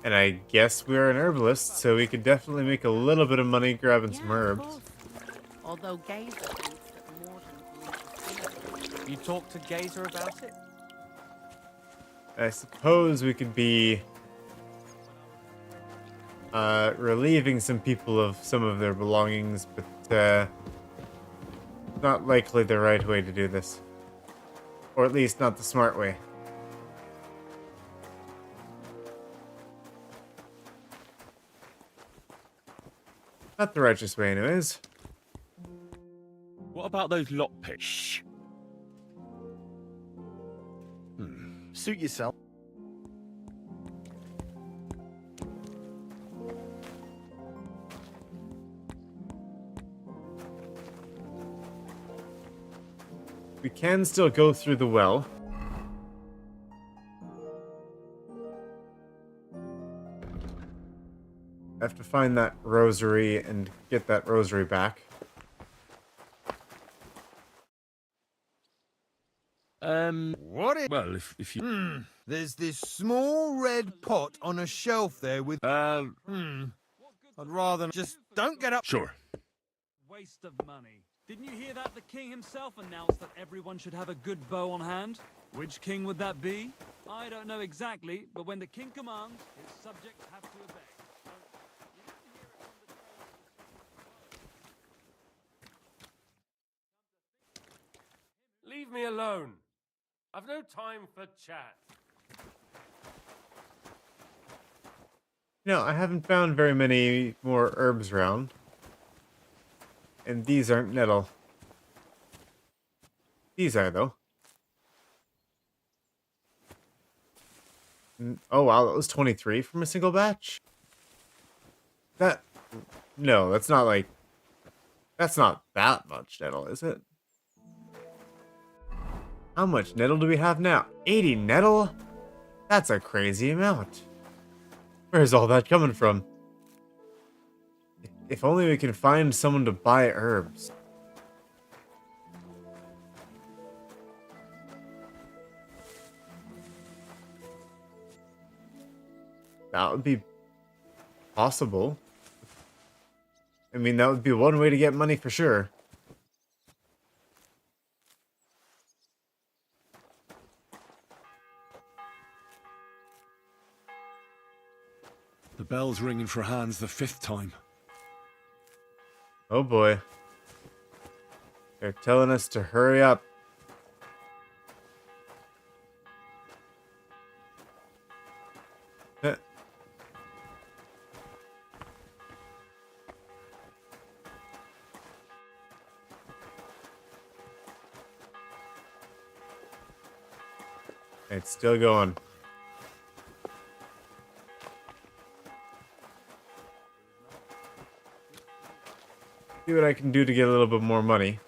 And I guess we're an herbalist, so we could definitely make a little bit of money grabbing some herbs. Although Gazer thinks that more than You talked to Gazer about it? I suppose we could be relieving some people of some of their belongings, but not likely the right way to do this. Or at least not the smart way. Not the righteous way, anyways. What about those lockpicks? Suit yourself. We can still go through the well. I have to find that rosary and get that rosary back. Well, if you... There's this small red pot on a shelf there with... I'd rather just don't get up... Sure. Waste of money. Didn't you hear that the king himself announced that everyone should have a good bow on hand? Which king would that be? I don't know exactly, but when the king commands, his subjects have to obey. Leave me alone. I've no time for chat. You know, I haven't found very many more herbs around. And these aren't nettle. These are, though. Oh, wow, that was 23 from a single batch? That... No, that's not like... That's not that much nettle, is it? How much nettle do we have now? 80 nettle? That's a crazy amount. Where's all that coming from? If only we can find someone to buy herbs. That would be possible. I mean, that would be one way to get money for sure. The bell's ringing for Hans the 5th time. Oh boy. They're telling us to hurry up. It's still going. See what I can do to get a little bit more money.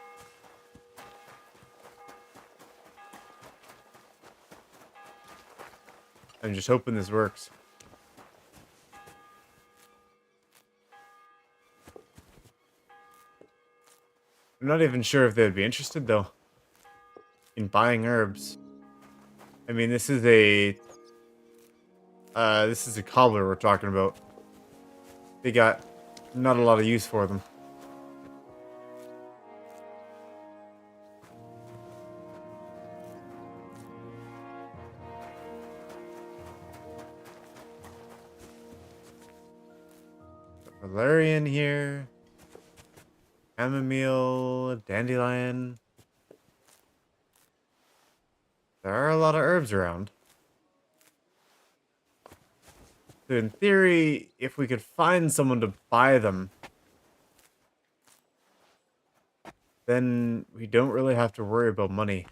I'm just hoping this works. I'm not even sure if they'd be interested though in buying herbs. I mean, this is a cobbler we're talking about. They got not a lot of use for them. Valerian here. Chamomile, dandelion. There are a lot of herbs around. So in theory, if we could find someone to buy them, then we don't really have to worry about money.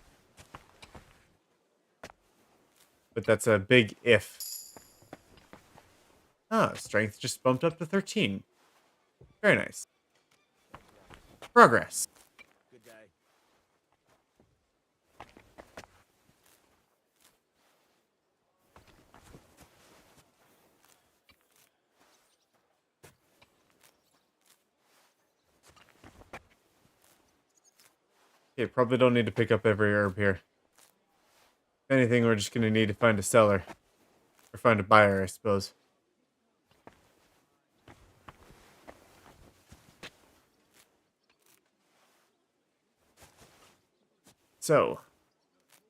But that's a big if. Ah, strength just bumped up to 13. Very nice. Progress. Good day. Okay, probably don't need to pick up every herb here. If anything, we're just going to need to find a seller. Or find a buyer, I suppose. So,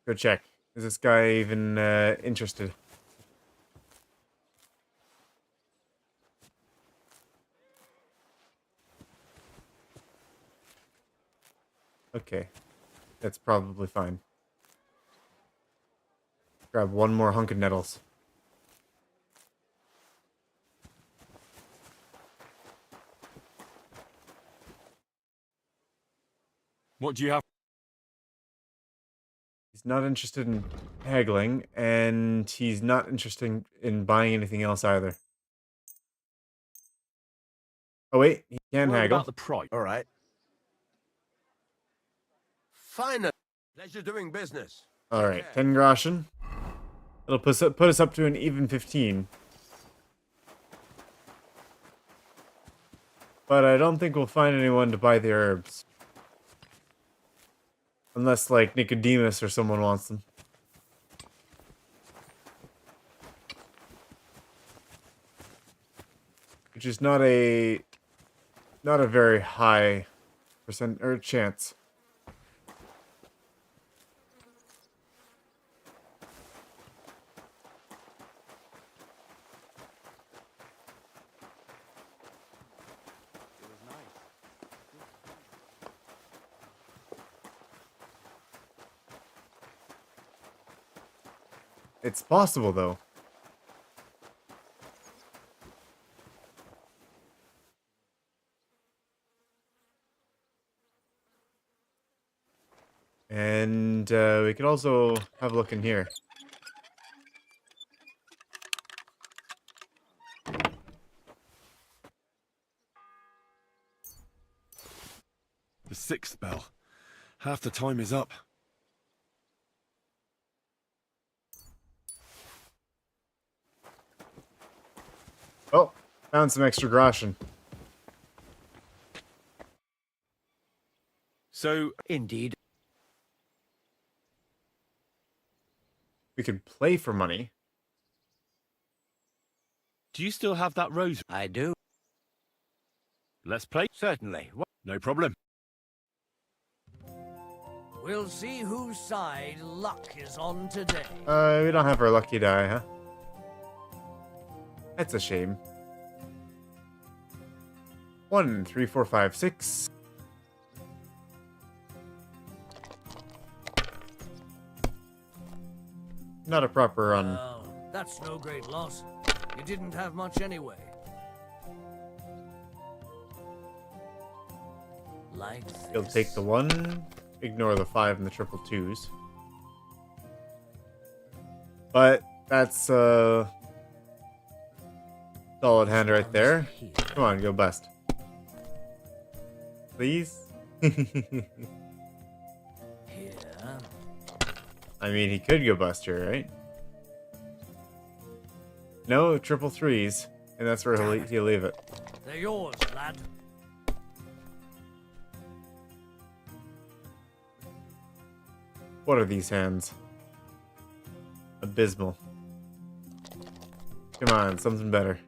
go check. Is this guy even interested? Okay, that's probably fine. Grab one more hunk of nettles. What do you have? He's not interested in haggling, and he's not interested in buying anything else either. Oh wait, he can What haggle. about the price? All right. Fine. Pleasure doing business. All right, 10 groschen. It'll put us up to an even 15. But I don't think we'll find anyone to buy the herbs. Unless, like, Nicodemus or someone wants them. which is not a very high percent or chance. It's possible, though. And we could also have a look in here. The 6th bell. Half the time is up. Oh, found some extra groschen. So, indeed. We could play for money. Do you still have that rose? I do. Let's play? Certainly. No problem. We'll see whose side luck is on today. We don't have our lucky die, huh? That's a shame. 1, 3, 4, 5, 6. Not a proper run. Well, that's no great loss. You didn't have much anyway. Like this. You'll take the 1, ignore the 5 and the triple 2s. But that's solid hand right there. Come on, go bust. Please? I mean, he could go bust here, right? No, triple 3s, and that's where he'll leave it. They're yours, lad. What are these hands? Abysmal. Come on, something better.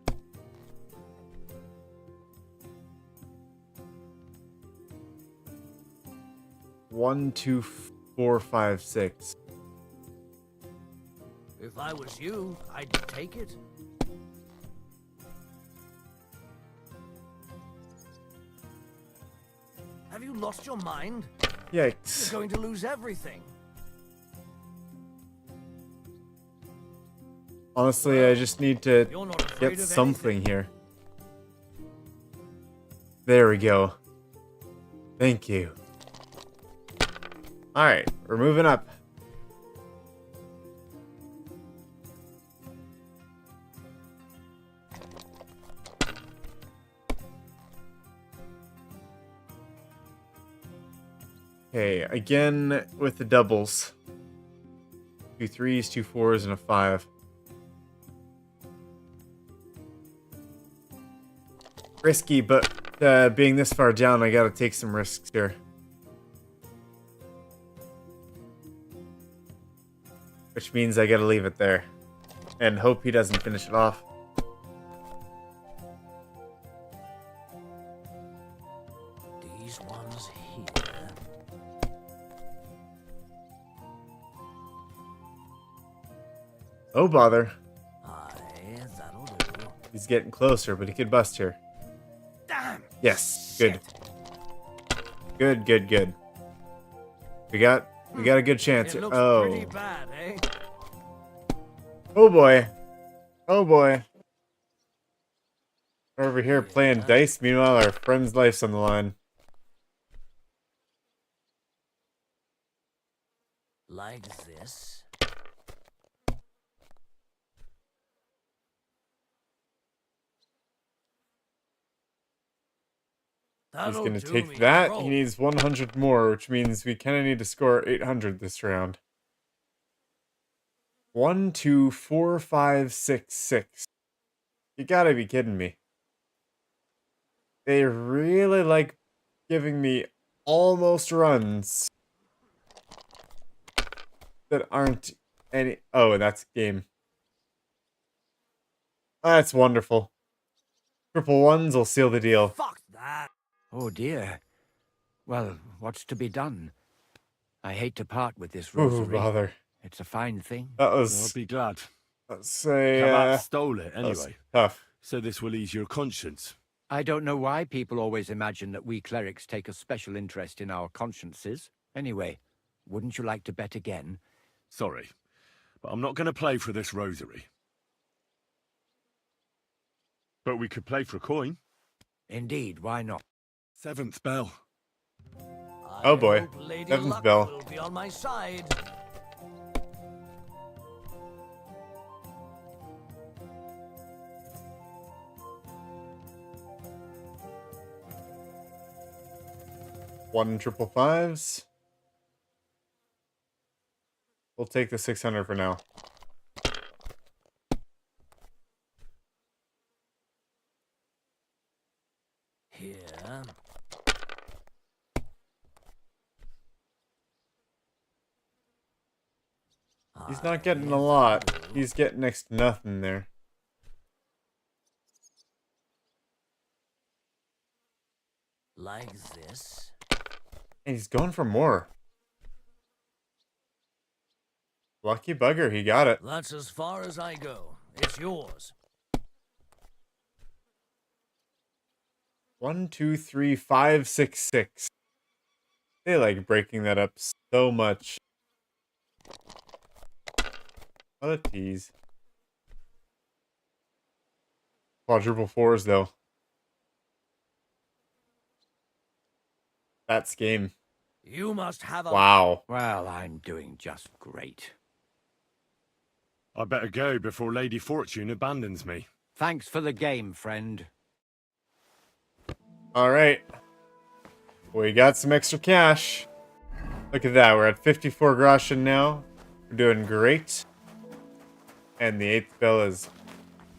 One, 2, 4, 5, 6. If I was you, I'd take it. Have you lost your mind? Yikes. You're going to lose everything. Honestly, I just need to get something here. There we go. Thank you. Alright, we're moving up. Okay, again with the doubles. 2 3s, 2 4s, and a 5. Risky, but being this far down, I gotta take some risks here. Which means I gotta leave it there. And hope he doesn't finish it off. These ones here. Oh bother. Aye, that'll do. He's getting closer, but he could bust here. Damn. Yes, good. Good, good, good. We got a good chance It here. looks Oh. pretty bad, eh? Oh boy. Oh boy. We're over here playing dice, meanwhile our friend's life's on the line. Like this. He's That'll gonna do take me. that. Roll. He needs 100 more, which means we kinda need to score 800 this round. 1, 2, 4, 5, 6, 6. You gotta be kidding me. They really like giving me almost runs that aren't any. Oh, and that's game. That's wonderful. Triple ones will seal the deal. Fuck that. Oh dear. Well, what's to be done? I hate to part with this Ooh, rosary. bother. It's a fine thing. That I'll was, be glad. let's say, Kavat stole it that was anyway. tough. So this will ease your conscience. I don't know why people always imagine that we clerics take a special interest in our consciences. Anyway, wouldn't you like to bet again? Sorry, but I'm not going to play for this rosary. But we could play for a coin. Indeed, why not? Seventh bell. Oh boy. Hope Lady Seventh Luck bell. will be on my side. One triple fives. We'll take the 600 for now. Here. He's not getting a lot. He's getting next to nothing there. Like this. And he's going for more. Lucky bugger, he got it. That's as far as I go. It's yours. 1, 2, 3, 5, 6, 6. They like breaking that up so much. What a tease. Quadruple fours, though. That's game. You must have a... Wow. Well, I'm doing just great. I better go before Lady Fortune abandons me. Thanks for the game, friend. Alright. We got some extra cash. Look at that. We're at 54 groschen now. We're doing great. And the 8th bell is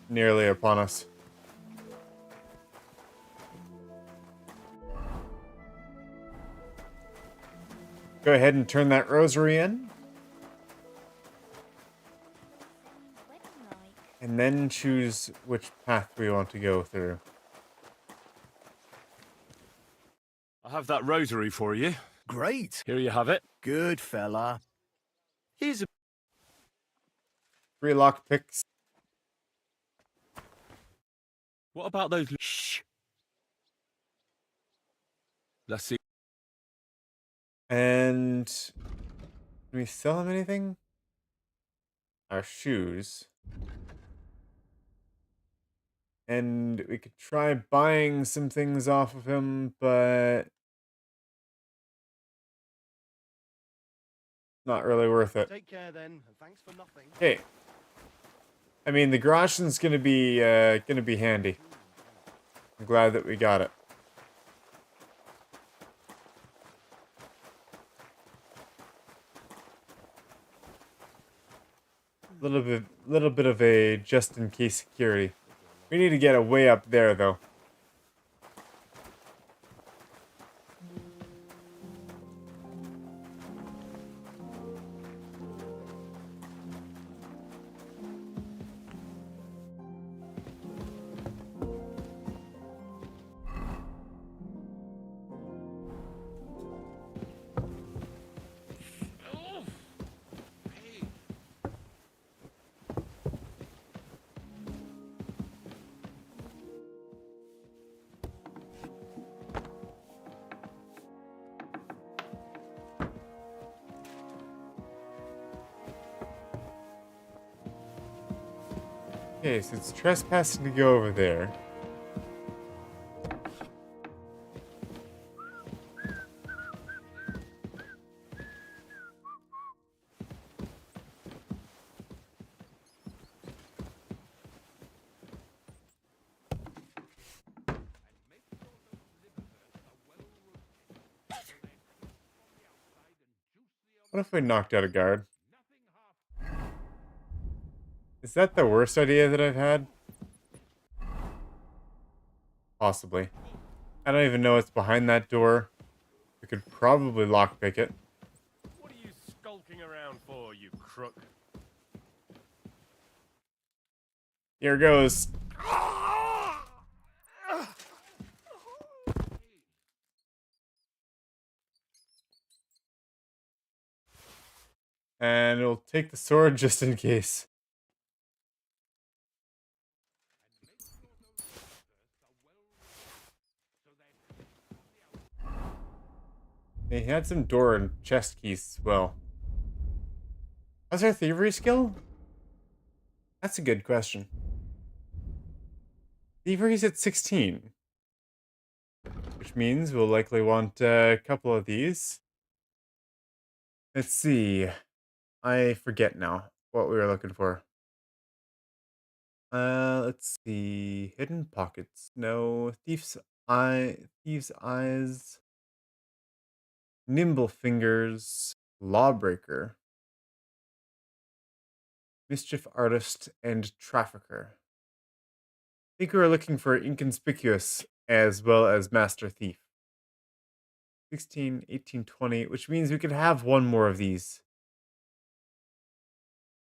nearly upon us. Go ahead and turn that rosary in. And then choose which path we want to go through. I have that rosary for you. Great. Here you have it. Good fella. Here's a... 3 lock picks. What about those... Shh. Let's see. And can we sell him anything? Our shoes. And we could try buying some things off of him, but not really worth it. Take care then, and thanks for nothing. Okay. I mean, the groschen's gonna be handy. I'm glad that we got it. Little bit of a just in case security. We need to get it way up there though. Okay, so it's trespassing to go over there. What if we knocked out a guard? Is that the worst idea that I've had? Possibly. I don't even know what's behind that door. We could probably lockpick it. What are you skulking around for, you crook? Here goes. and we'll take the sword just in case. They had some door and chest keys as well. How's our thievery skill? That's a good question. Thievery's at 16. Which means we'll likely want a couple of these. Let's see. I forget now what we were looking for. Let's see. Hidden pockets. No. Thief's eyes. Nimble fingers. Lawbreaker. Mischief artist and trafficker. I think we were looking for inconspicuous as well as master thief. 16, 18, 20, which means we could have one more of these.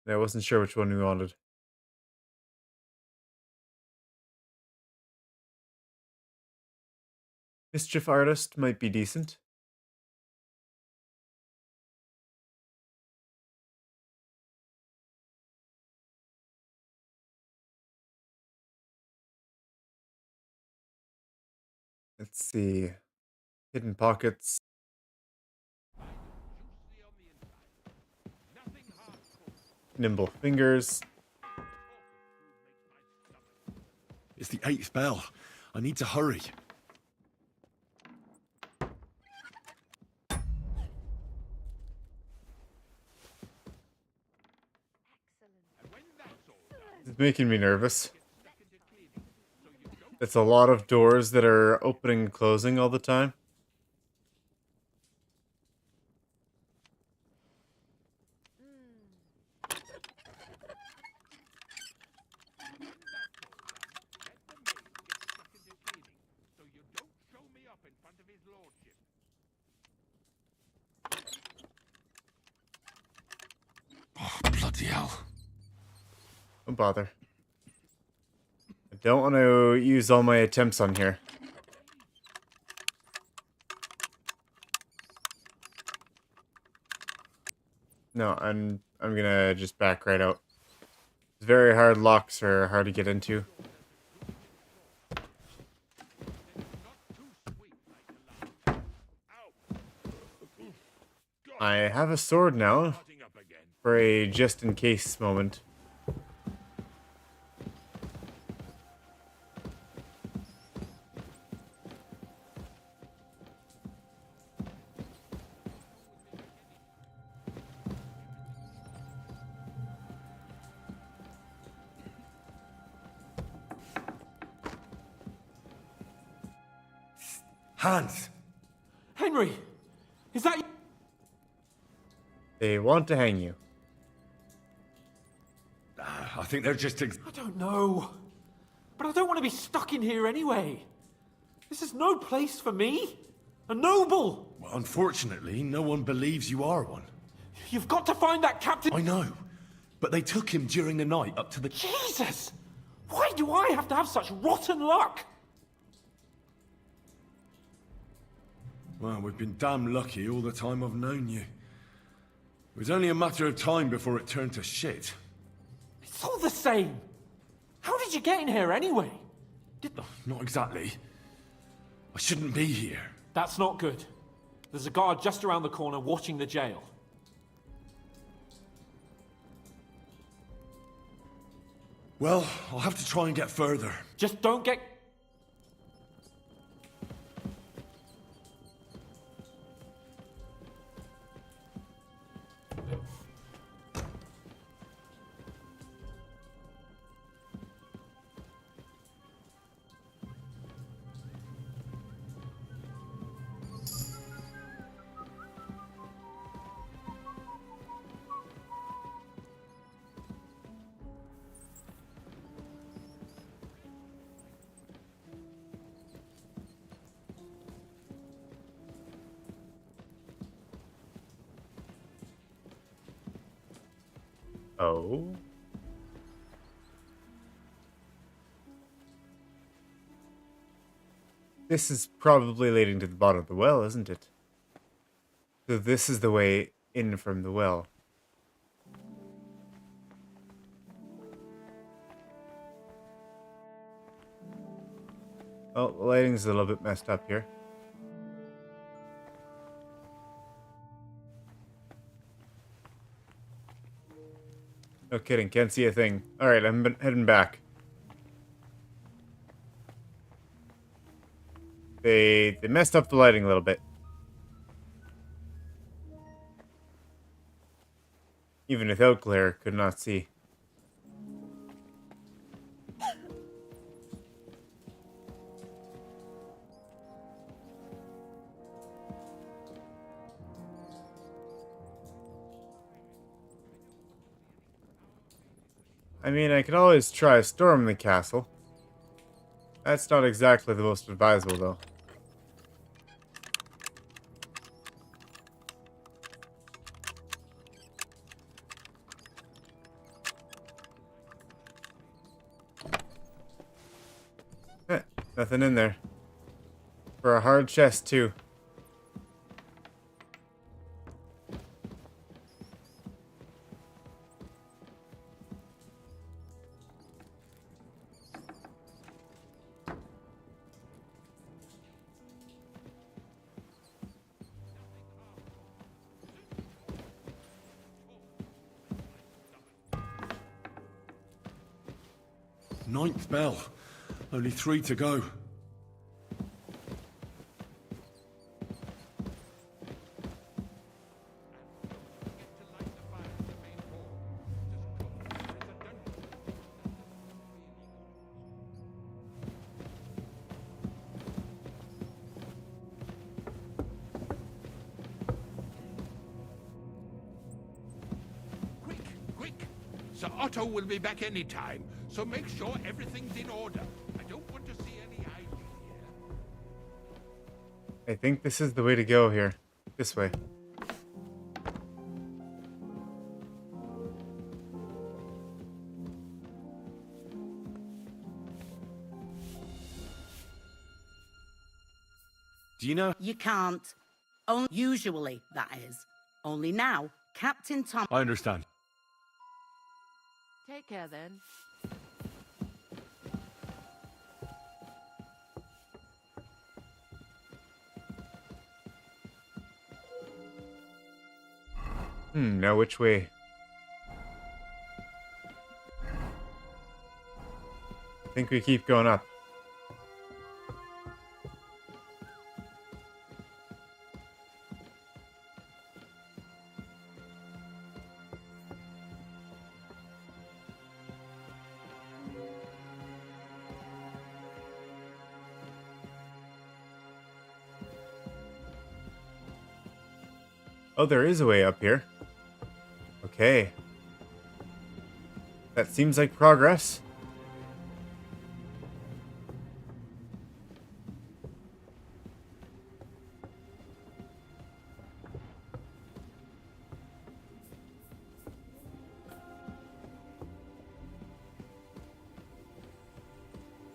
And I wasn't sure which one we wanted. Mischief artist might be decent. Let's see. Hidden pockets. Nimble fingers. It's the 8th bell. I need to hurry. It's making me nervous. It's a lot of doors that are opening and closing all the time. Oh, bloody hell. Don't bother. I don't want to use all my attempts on here. No, I'm gonna just back right out. It's very hard. Locks are hard to get into. I have a sword now for a just in case moment. Hans! Henry! Is that you? They want to hang you. I think they're just... I don't know. But I don't want to be stuck in here anyway. This is no place for me. A noble! Well, unfortunately, no one believes you are one. You've got to find that captain... I know. But they took him during the night up to the... Jesus! Why do I have to have such rotten luck? Well, we've been damn lucky all the time I've known you. It was only a matter of time before it turned to shit. It's all the same. How did you get in here anyway? Not exactly. I shouldn't be here. That's not good. There's a guard just around the corner watching the jail. Well, I'll have to try and get further. Just don't get... Oh. This is probably leading to the bottom of the well, isn't it? So this is the way in from the well. Well, the lighting's a little bit messed up here. No kidding, can't see a thing. Alright, I'm heading back. They messed up the lighting a little bit. Even without glare, could not see. I mean, I could always try storm the castle. That's not exactly the most advisable, though. Nothing in there. For a hard chest, too. Ninth bell. Only 3 to go. Sir Otto will be back any time, so make sure everything's in order. I don't want to see any idling here. I think this is the way to go here. This way. Do you know? You can't. Usually, that is. Only now, Captain Tom... I understand. Take care then. Now which way? I think we keep going up. Oh, there is a way up here. Okay. That seems like progress.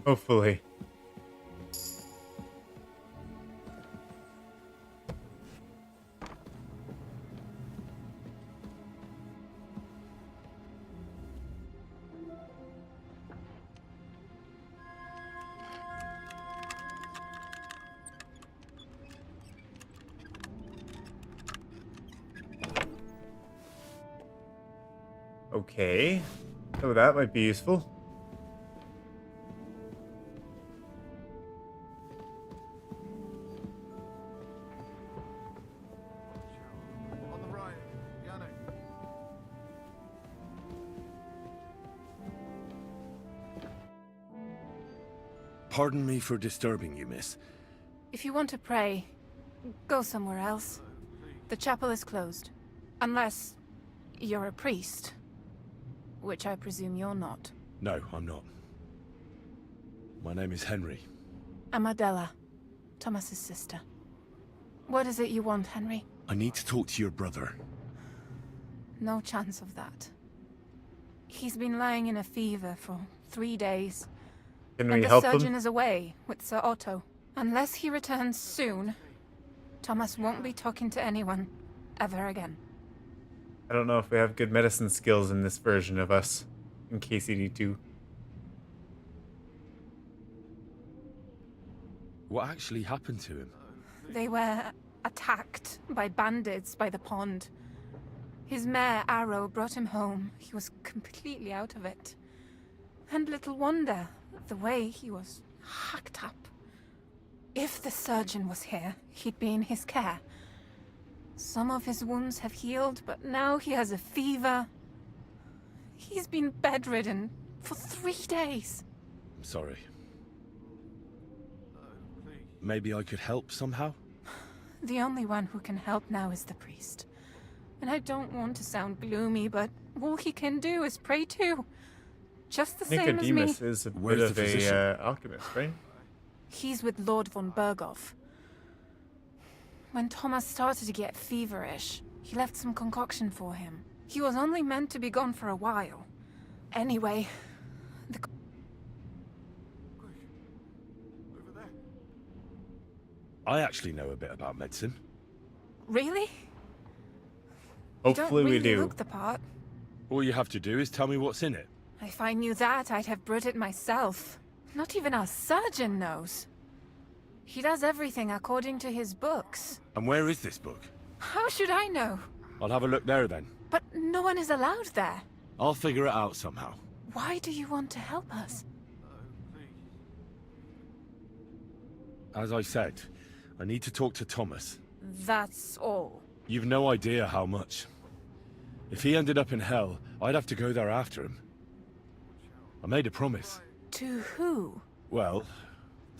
Hopefully. Okay. So that might be useful. On the right, Yannick. Pardon me for disturbing you, miss. If you want to pray, go somewhere else. The chapel is closed. Unless you're a priest. Which I presume you're not. No, I'm not. My name is Henry. I'm Adela, Thomas's sister. What is it you want, Henry? I need to talk to your brother. No chance of that. He's been lying in a fever for 3 days. Can and we the help surgeon him? is away with Sir Otto. Unless he returns soon, Thomas won't be talking to anyone ever again. I don't know if we have good medicine skills in this version of us in KCD 2. What actually happened to him? They were attacked by bandits by the pond. His mare, Arrow, brought him home. He was completely out of it. And little wonder, the way he was hacked up. If the surgeon was here, he'd be in his care. Some of his wounds have healed, but now he has a fever. He's been bedridden for 3 days. I'm sorry. Maybe I could help somehow? The only one who can help now is the priest. And I don't want to sound gloomy, but all he can do is pray too. Just the same as me. Nicodemus is a bit of a alchemist, right? He's with Lord von Berghoff. When Thomas started to get feverish, he left some concoction for him. He was only meant to be gone for a while. Anyway, I actually know a bit about medicine. Really? Hopefully you don't we really do. look the part. All you have to do is tell me what's in it. If I knew that, I'd have brewed it myself. Not even our surgeon knows. He does everything according to his books. And where is this book? How should I know? I'll have a look there then. But no one is allowed there. I'll figure it out somehow. Why do you want to help us? As I said, I need to talk to Thomas. That's all. You've no idea how much. If he ended up in hell, I'd have to go there after him. I made a promise. To who? Well,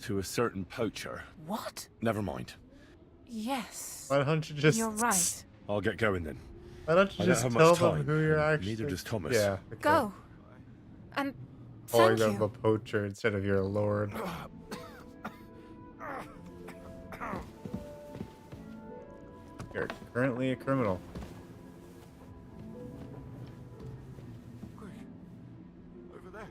to a certain poacher. What? Never mind. Yes. Why don't you just... You're right. I'll get going then. Why don't you I don't just have tell much them time. who you're actually... Neither does Thomas. Yeah. Okay. Go. And Calling thank them you. a poacher instead of your lord. You're currently a criminal. Over there.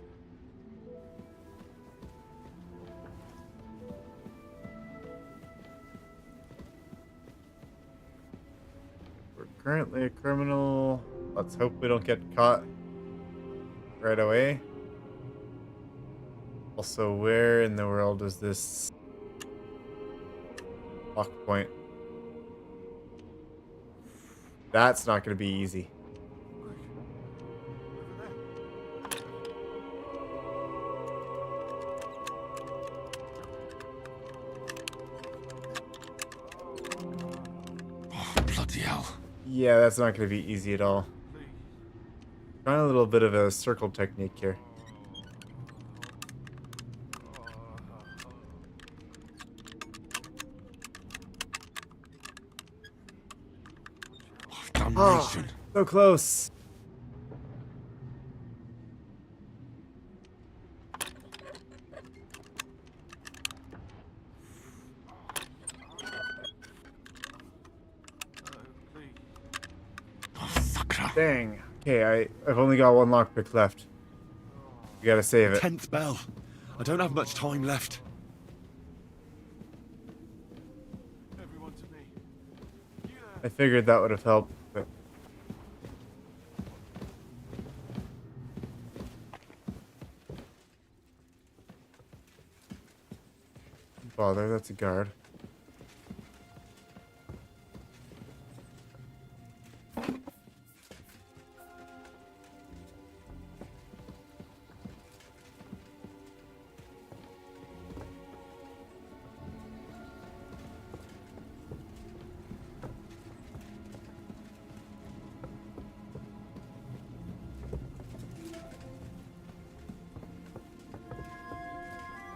We're currently a criminal. Let's hope we don't get caught right away. Also, where in the world is this lock point? That's not going to be easy. Oh, bloody hell. Yeah, that's not going to be easy at all. Trying a little bit of a circle technique here. Damnation. So close. Dang. Okay, I've only got one lockpick left. You gotta save it. 10th bell. I don't have much time left. I figured that would have helped, but... Bother, that's a guard.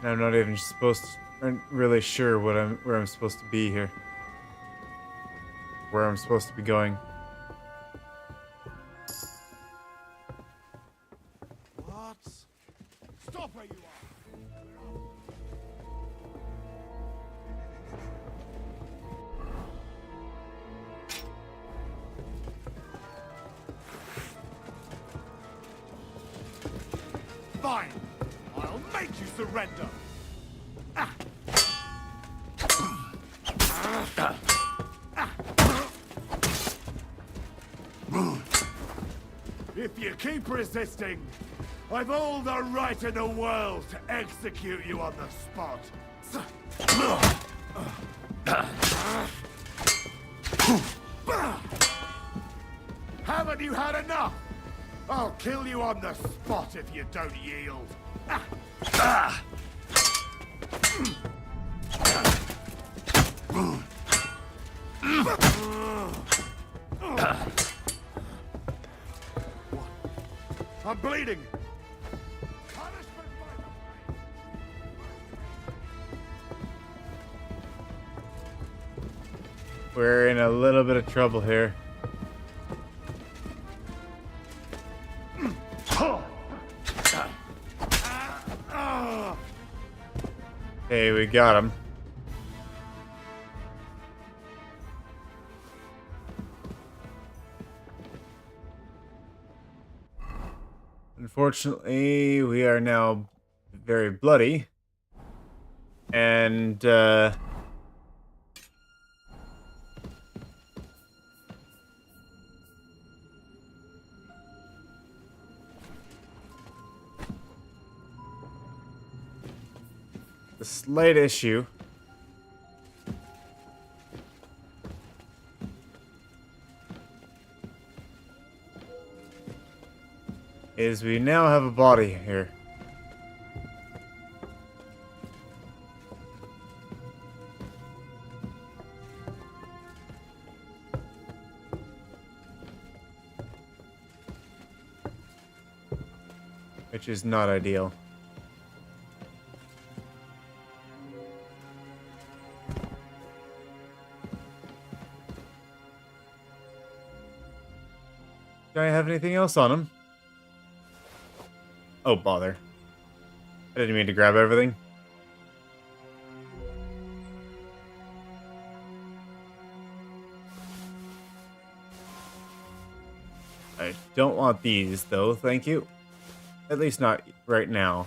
And I'm not even supposed to, aren't really sure where I'm supposed to be here. Where I'm supposed to be going. What? Stop where you are. Fine. I'll make you surrender. If you keep resisting, I've all the right in the world to execute you on the spot. Haven't you had enough? I'll kill you on the spot if you don't yield. I'm bleeding. We're in a little bit of trouble here. Hey, we got him. Unfortunately, we are now very bloody. And, the slight issue is we now have a body here. Which is not ideal. Do I have anything else on him? Oh, bother. I didn't mean to grab everything. I don't want these, though, thank you. At least not right now.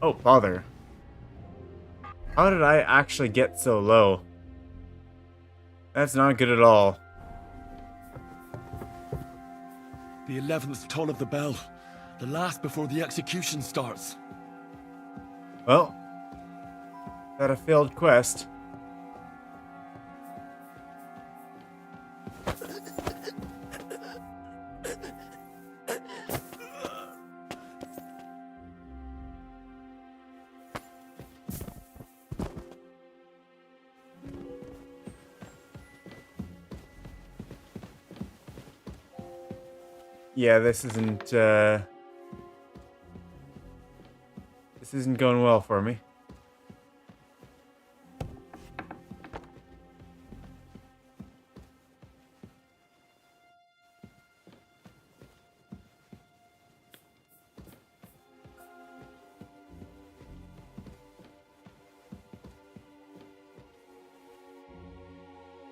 Oh, bother. How did I actually get so low? That's not good at all. The 11th toll of the bell. The last before the execution starts. Well, that a failed quest. Yeah, this isn't going well for me.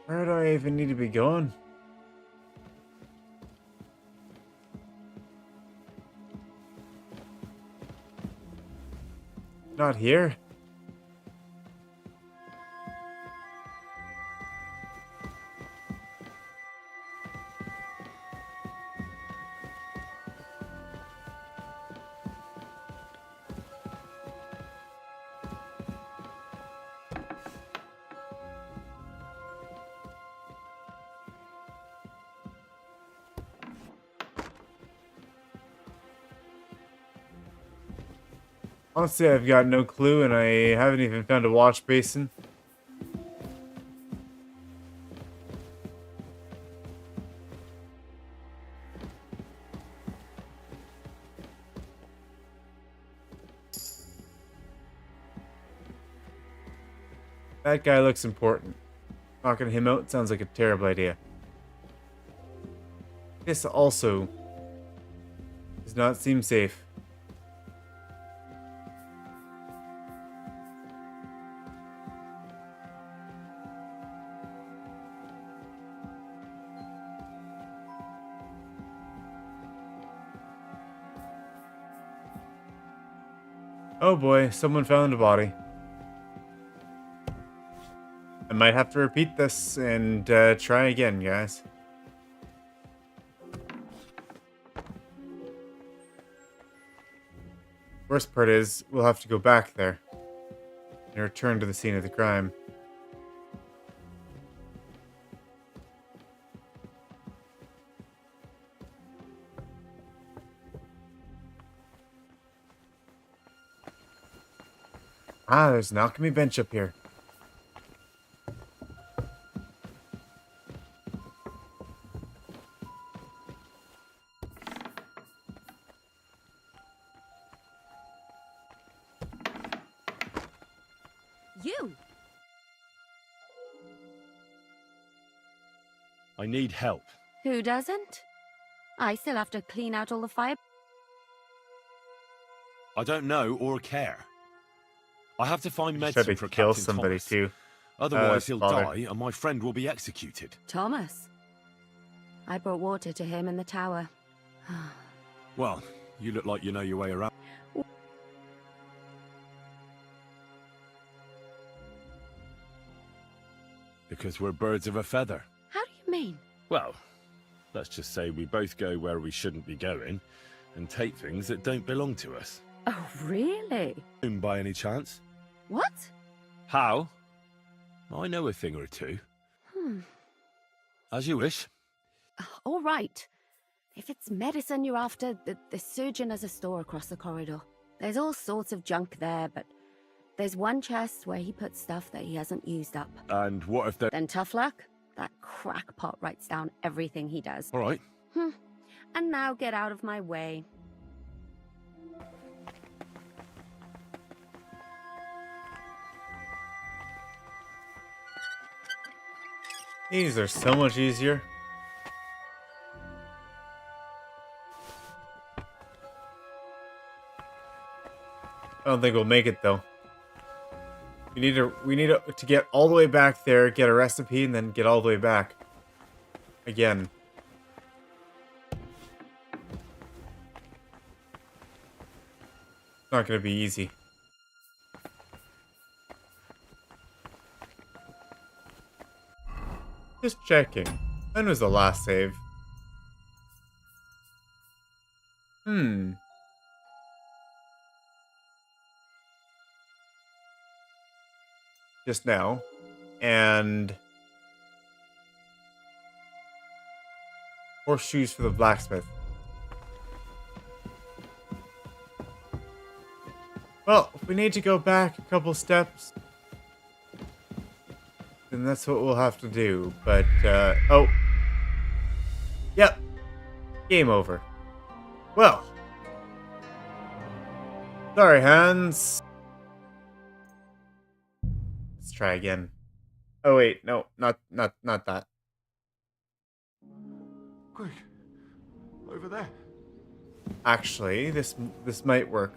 Where do I even need to be going? Not here. Honestly, I've got no clue, and I haven't even found a wash basin. That guy looks important. Knocking him out sounds like a terrible idea. This also does not seem safe. Oh boy, someone found a body. I might have to repeat this and try again, guys. Worst part is, we'll have to go back there and return to the scene of the crime. Ah, there's an alchemy bench up here. You! I need help. Who doesn't? I still have to clean out all the fire. I don't know or care. I have to find Tried medicine to for kill Captain somebody Thomas. too. Otherwise, he'll father. die and my friend will be executed. Thomas. I brought water to him in the tower. Well, you look like you know your way around. Because we're birds of a feather. How do you mean? Well, let's just say we both go where we shouldn't be going and take things that don't belong to us. Oh, really? By any chance? What? How? I know a thing or two. As you wish. All right. If it's medicine you're after, the surgeon has a store across the corridor. There's all sorts of junk there, but there's one chest where he puts stuff that he hasn't used up. And what if they... Then tough luck, that crackpot writes down everything he does. All right. And now get out of my way. These are so much easier. I don't think we'll make it though. We need to get all the way back there, get a recipe, and then get all the way back again. It's not gonna be easy. Just checking. When was the last save? Just now. And horseshoes for the blacksmith. Well, if we need to go back a couple steps, then that's what we'll have to do. But, oh. Yep. Game over. Well. Sorry, Hans. Let's try again. Oh, wait. No, not that. Quick. Over there. Actually, this might work.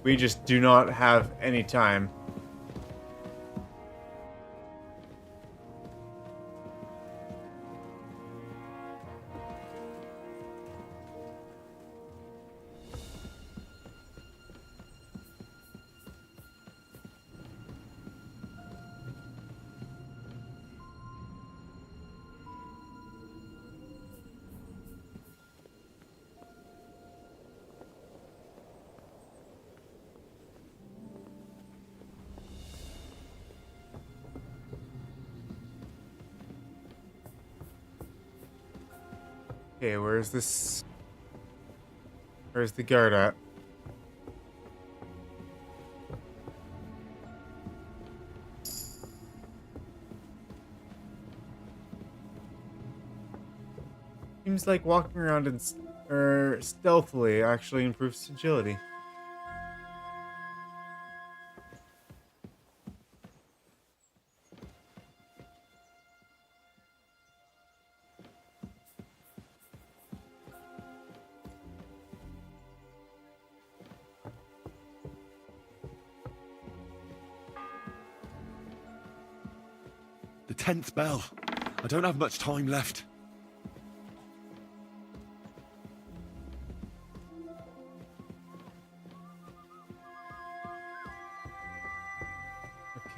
We just do not have any time. Okay, where's this? Where's the guard at? Seems like walking around and stealthily actually improves agility. The 10th bell. I don't have much time left.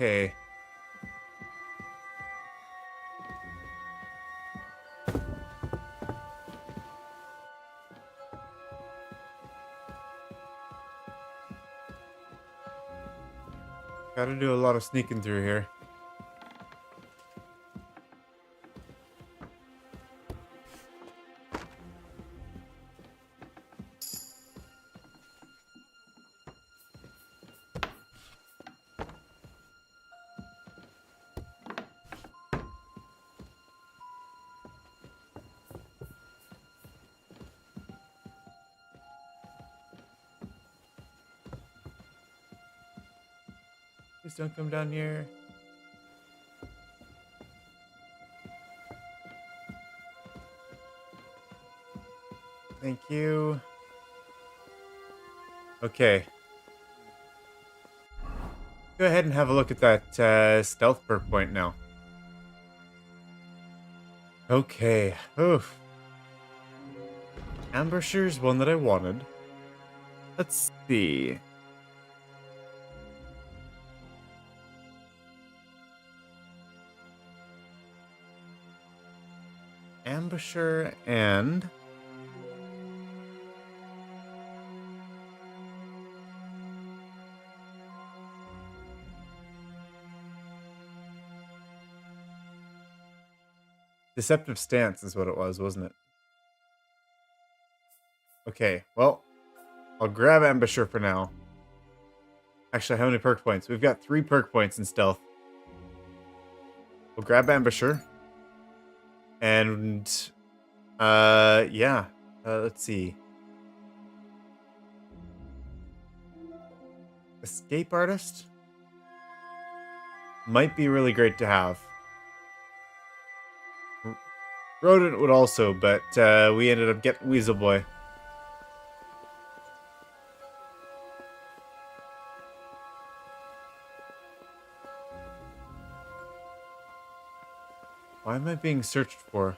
Okay. Gotta do a lot of sneaking through here. Please don't come down here. Thank you. Okay. Go ahead and have a look at that stealth perk point now. Okay. Oof. Ambusher's one that I wanted. Let's see. Ambusher and Deceptive Stance is what it was, wasn't it? Okay, well, I'll grab Ambusher for now. Actually, how many perk points? We've got 3 perk points in stealth. We'll grab Ambusher. And, yeah. Let's see. Escape Artist? Might be really great to have. Rodent would also, but we ended up getting Weasel Boy. Why am I being searched for?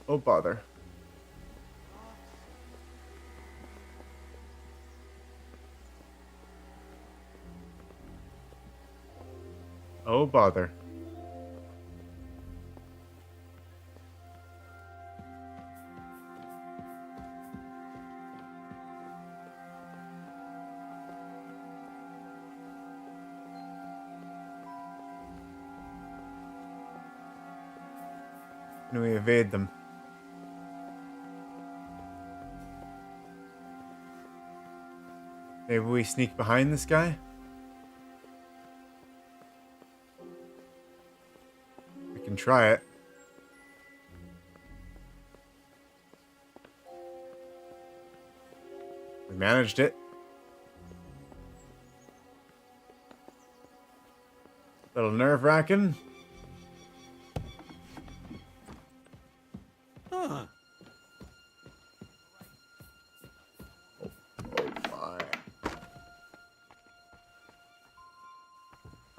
Oh, bother. Oh, bother. Can we evade them? Maybe we sneak behind this guy? We can try it. We managed it. Little nerve-wracking. Huh.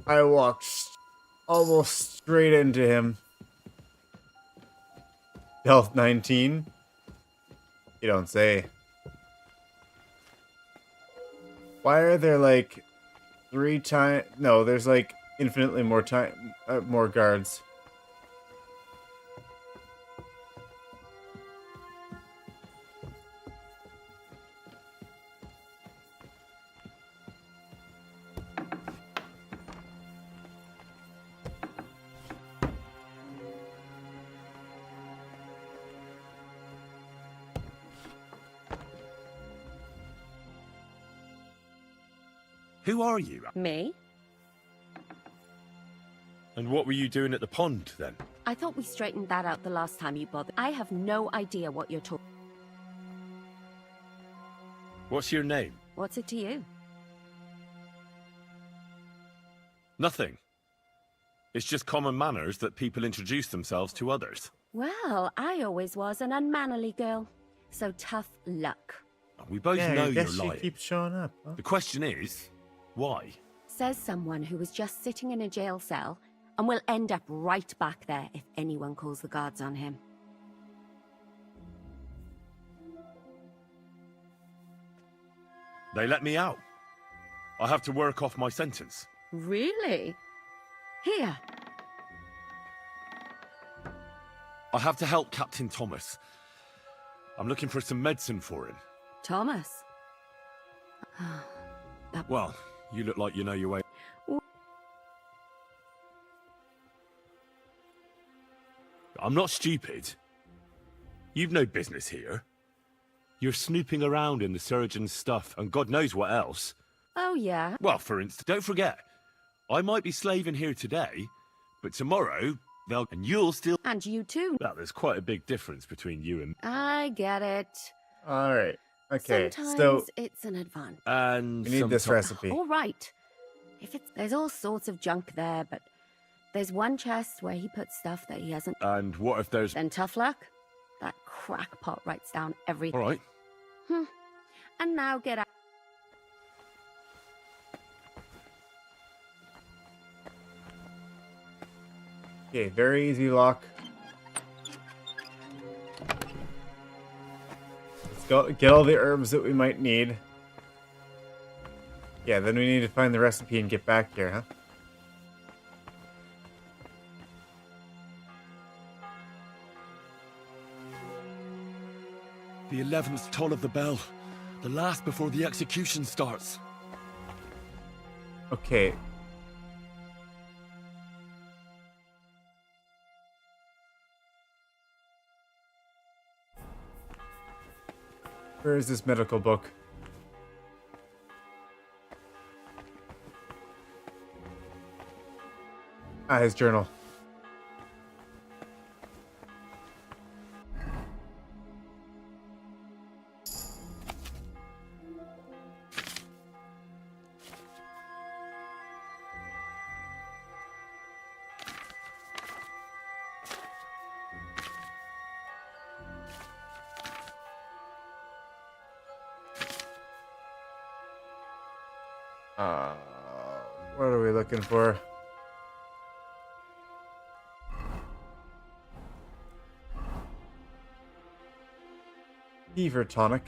I walked almost straight into him. Health 19. You don't say. Why are there like 3 times? No, there's like infinitely more more guards. Who are you? Me? And what were you doing at the pond, then? I thought we straightened that out the last time you bothered. I have no idea what you're talking. What's your name? What's it to you? Nothing. It's just common manners that people introduce themselves to others. Well, I always was an unmannerly girl. So tough luck. Oh, we both Yeah, know I you're guess she lying. keeps showing up, huh? The question is, why? Says someone who was just sitting in a jail cell and will end up right back there if anyone calls the guards on him. They let me out. I have to work off my sentence. Really? Here. I have to help Captain Thomas. I'm looking for some medicine for him. Thomas. Well, you look like you know your way. I'm not stupid. You've no business here. You're snooping around in the surgeon's stuff, and God knows what else. Oh, yeah? Well, for instance, don't forget, I might be slaving here today, but tomorrow, and you'll still... And you too. Well, there's quite a big difference between you and... I get it. All right. Okay, Sometimes so... it's an advantage. And we need this recipe. All right. There's all sorts of junk there, but there's one chest where he puts stuff that he hasn't... And what if there's... Then tough luck. That crackpot writes down everything. All right. And now get out. Okay, very easy lock. Let's go get all the herbs that we might need. Yeah, then we need to find the recipe and get back here, huh? The 11th toll of the bell. The last before the execution starts. Okay. Where is this medical book? Ah, his journal. What are we looking for? Fever tonic.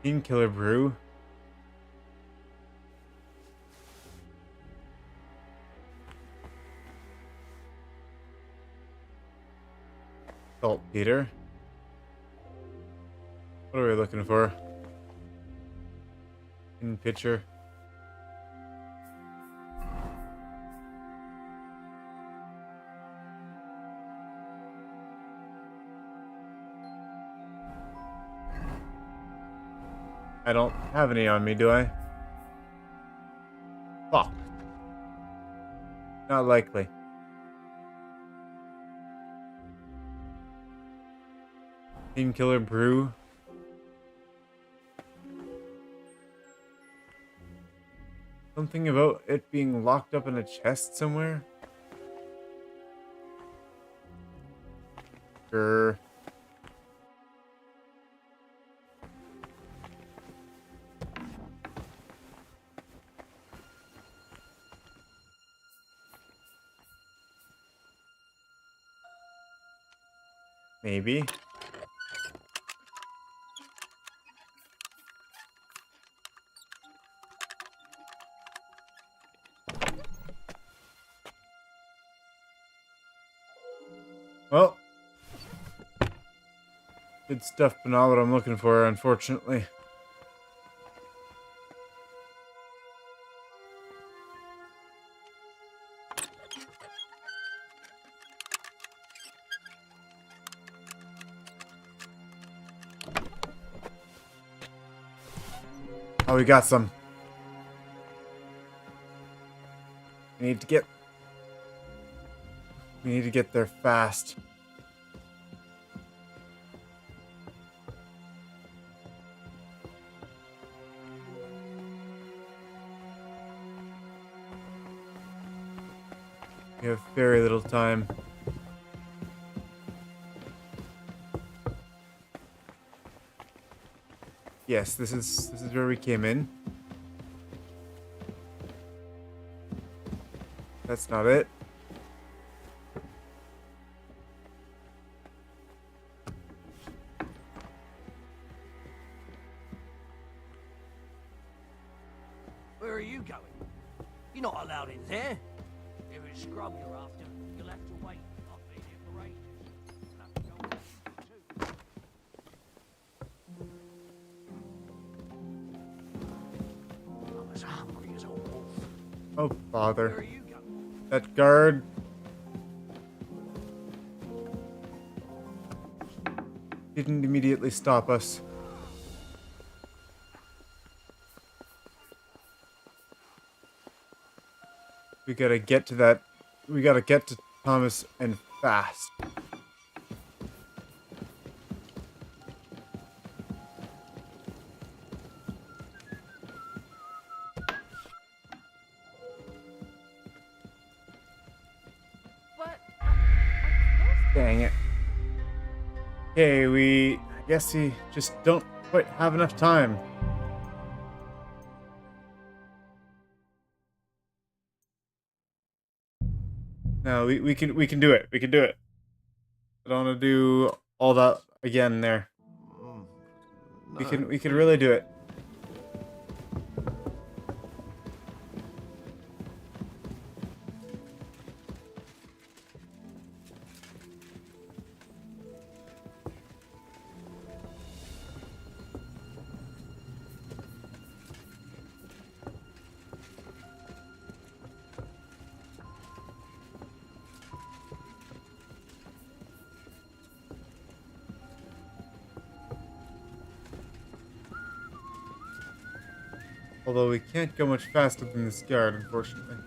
Painkiller brew. Saltpeter. What are we looking for? In pitcher. I don't have any on me, do I? Fuck. Not likely. Painkiller brew. Something about it being locked up in a chest somewhere? Sure. Maybe. Well, good stuff, but not what I'm looking for, unfortunately. Oh, we got some. We need to get there fast. We have very little time. Yes, this is where we came in. That's not it. Where are you going? You're not allowed in there. If it's scrub you're after, you'll have to wait. I've been here for ages. You'll have to go with me too. I'm as hungry as a wolf. Oh, bother. That guard. Didn't immediately stop us. We gotta get to that. We gotta get to Thomas and fast. What? Dang it. Okay, I guess we just don't quite have enough time. No, we can do it. We can do it. I don't want to do all that again there. We can really do it. Although we can't go much faster than this guard, unfortunately.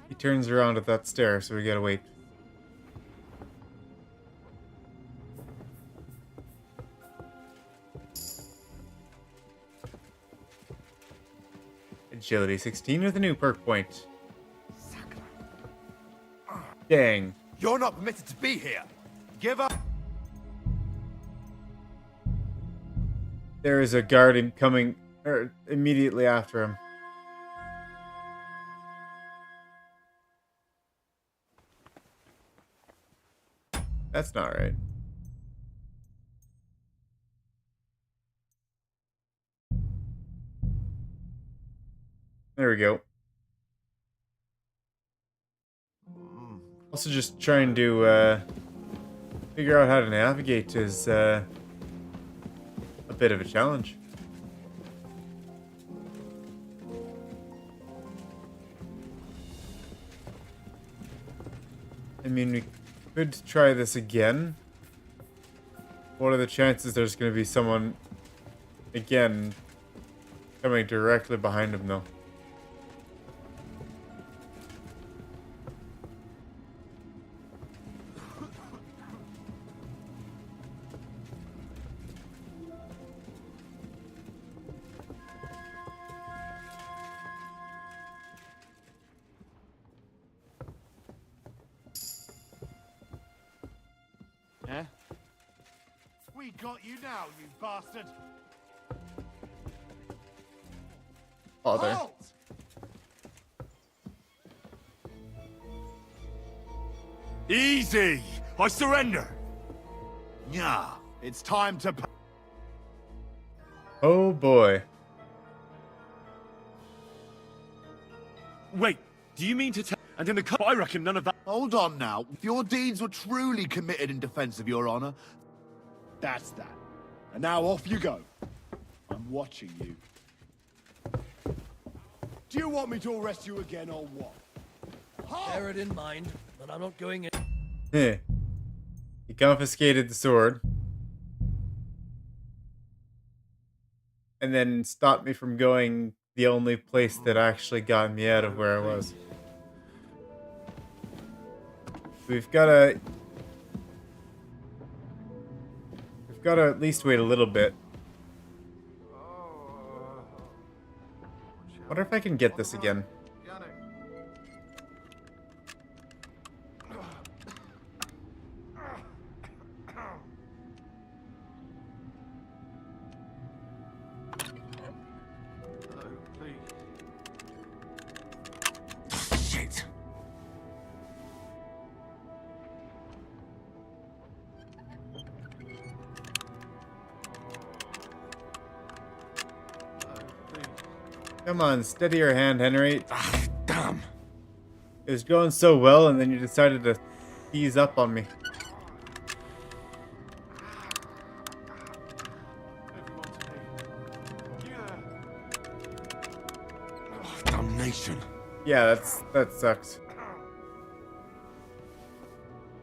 He turns around at that stair, so we gotta wait. Agility 16 with a new perk point. Dang. You're not permitted to be here. Give up. There is a guard coming immediately after him. That's not right. There we go. Also just trying to figure out how to navigate is a bit of a challenge. I mean, we could try this again. What are the chances there's going to be someone, again, coming directly behind him, though? We got you now, you bastard. Father. Halt! Easy! I surrender! Yeah, it's time to... Oh boy. Wait, do you mean to tell... And in the cup, I reckon none of that... Hold on now. If your deeds were truly committed in defense of your honor, that's that. And now off you go. I'm watching you. Do you want me to arrest you again or what? Bear it in mind, but I'm not going in. Heh. He confiscated the sword. And then stopped me from going the only place that actually got me out of where I was. We've gotta at least wait a little bit. wonder if I can get this again. Shit. Come on, steady your hand, Henry. Damn. It was going so well, and then you decided to ease up on me. Oh, damnation. Yeah, that sucks.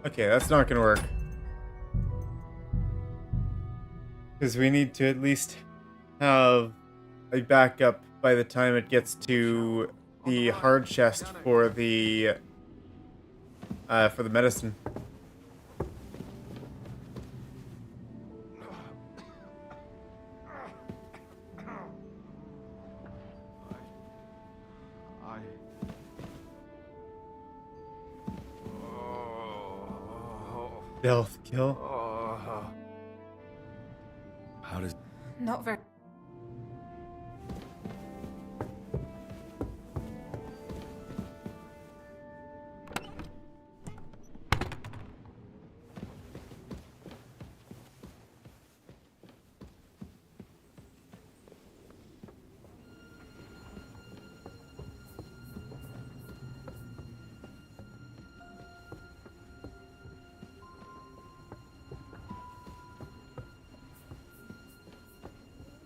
Okay, that's not gonna work. Because we need to at least have a backup by the time it gets to the hard chest for the medicine. Stealth kill. How does... Not very.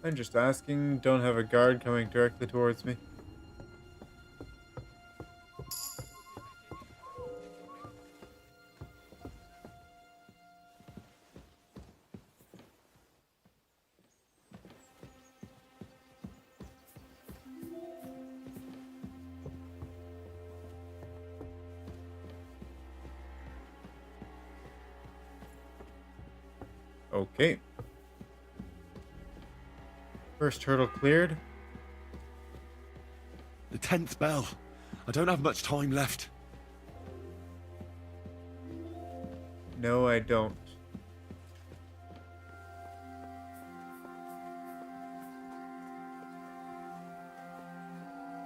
I'm just asking, don't have a guard coming directly towards me. Okay. First hurdle cleared. The 10th bell. I don't have much time left. No, I don't.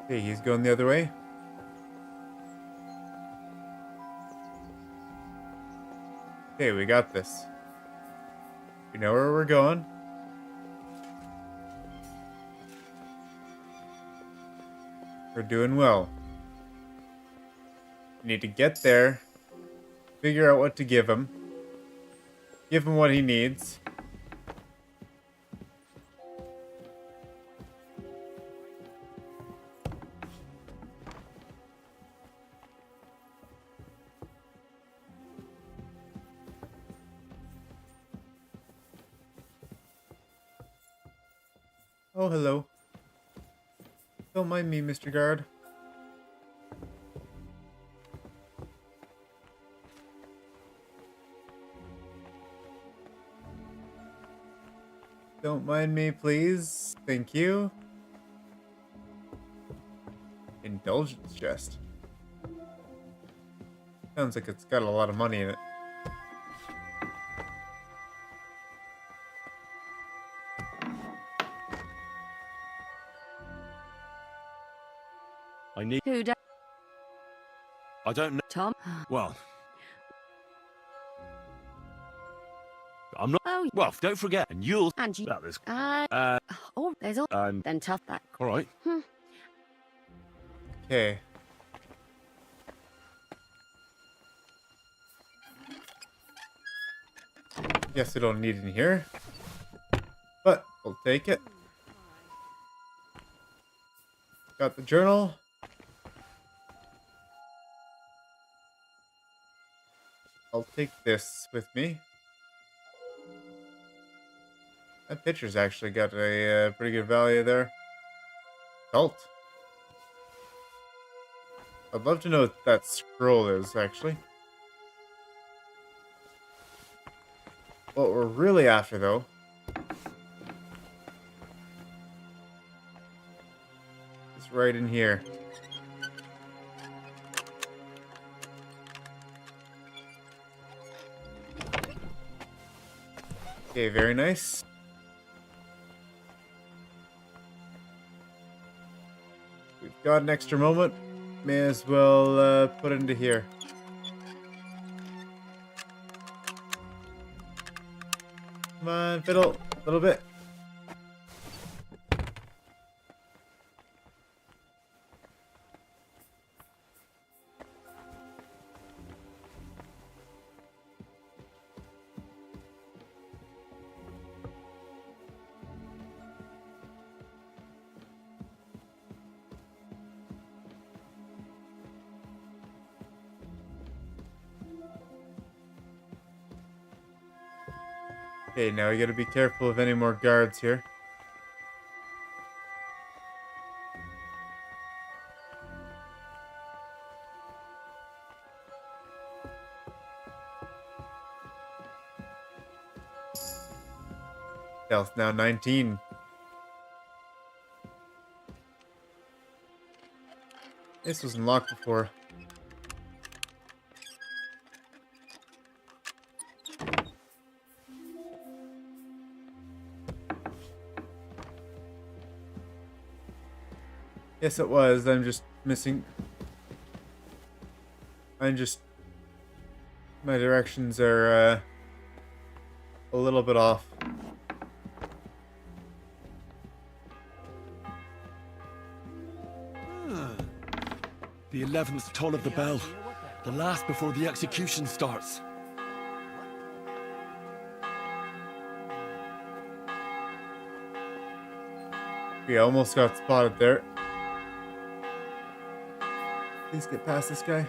Okay, he's going the other way. Okay, we got this. We know where we're going. We're doing well. We need to get there, figure out what to give him what he needs. Oh, hello. Don't mind me, Mr. Guard. Don't mind me, please. Thank you. Indulgence chest. Sounds like it's got a lot of money in it. I need... Who does? I don't know. Tom? Well... I'm not... Oh, well, don't forget. And you'll... And you... About this... oh, there's all... then tough that. Alright. Okay. Guess we don't need it in here. But, we'll take it. Got the journal. I'll take this with me. That picture's actually got a pretty good value there. Cult. I'd love to know what that scroll is, actually. What we're really after, though, is It's right in here. Okay, very nice. We've got an extra moment. May as well put it into here. Come on, fiddle. A little bit. Okay, now we gotta be careful of any more guards here. Health now 19. This was unlocked before. Yes, it was. I'm just missing. My directions are a little bit off. The 11th toll of the bell. The last before the execution starts. We almost got spotted there. Please get past this guy.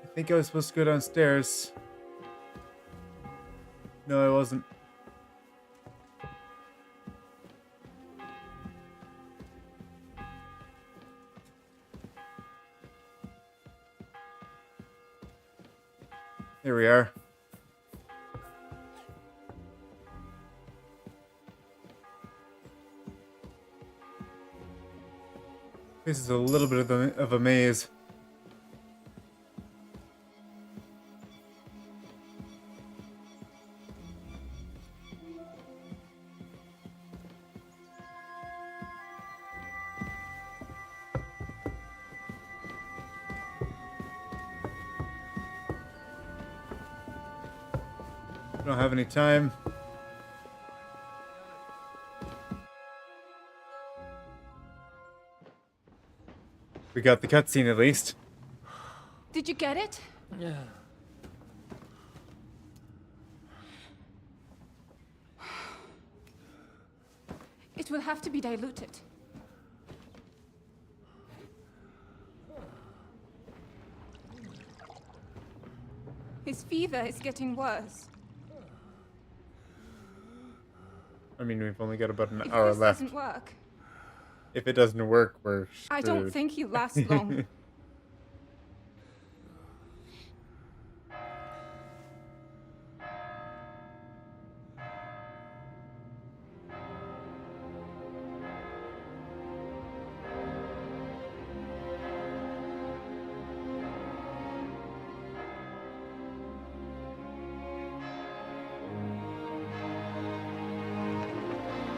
I think I was supposed to go downstairs. No, I wasn't. Here we are. This is a little bit of a maze. Don't have any time. We got the cutscene at least. Did you get it? Yeah. It will have to be diluted. His fever is getting worse. I mean, we've only got about an If hour this left. doesn't work, If it doesn't work, we're screwed. I don't think he'll last long.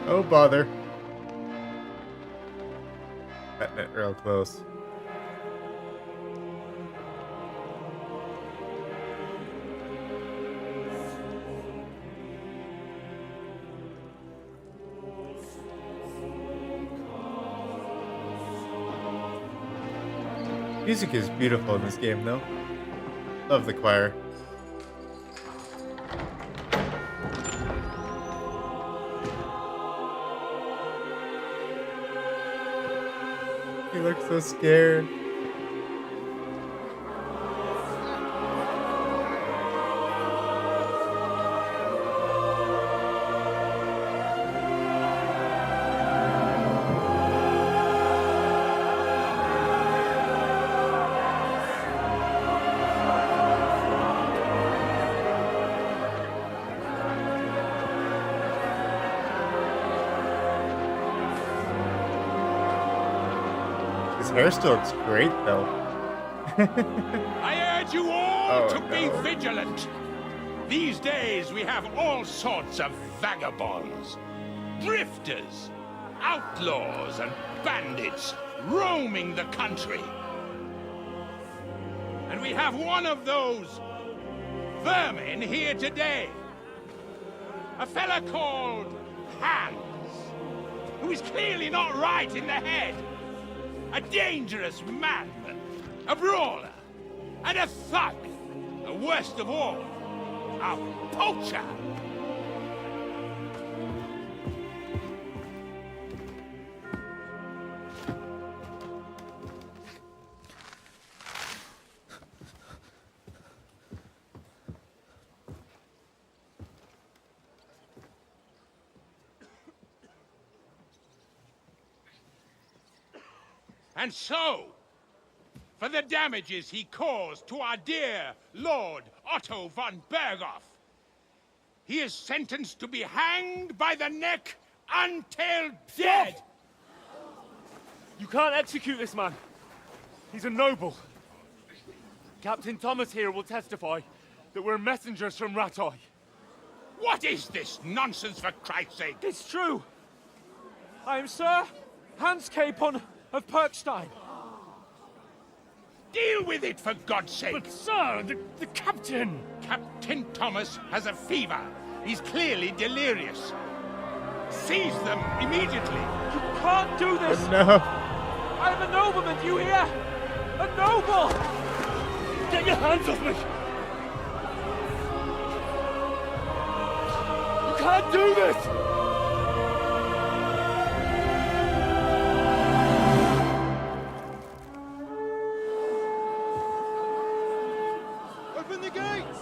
Oh, bother. Cutting it real close. Music is beautiful in this game, though. Love the choir. He looks so scared. hair still looks great, though. I urge you all Oh, to be no. vigilant. These days we have all sorts of vagabonds, drifters, outlaws, and bandits roaming the country. And we have one of those vermin here today. A fella called Hans, who is clearly not right in the head. A dangerous man, a brawler, and a thug. The worst of all, a poacher. And so, for the damages he caused to our dear Lord Otto von Berghoff, he is sentenced to be hanged by the neck until dead. You can't execute this man. He's a noble. Captain Thomas here will testify that we're messengers from Rattay. What is this nonsense, for Christ's sake? It's true. I am Sir Hans Capon of Perkstein. Deal with it, for God's sake! But, sir, the captain! Captain Thomas has a fever. He's clearly delirious. Seize them immediately. You can't do this! No. I'm a nobleman, do you hear? A noble! Get your hands off me! You can't do this! Open the gates!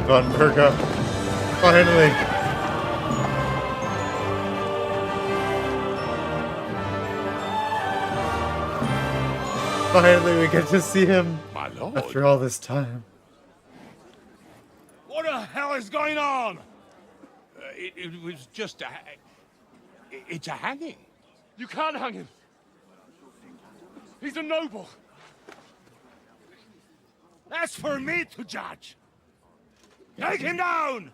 Von Berghoff. Finally. Finally, we get to see him My lord. after all this time. What the hell is going on? It was just a... It's a hanging. You can't hang him. He's a noble. That's for me to judge. Take him down!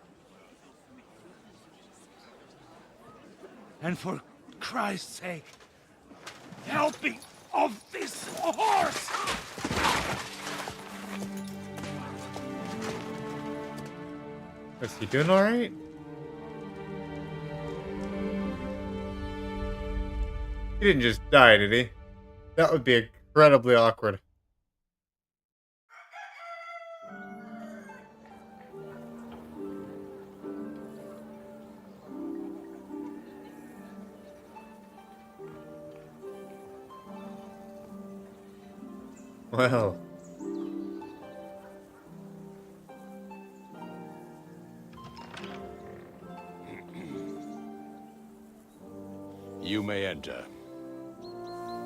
And for Christ's sake, help me off this horse! Is he doing alright? He didn't just die, did he? That would be incredibly awkward. Well. You may enter.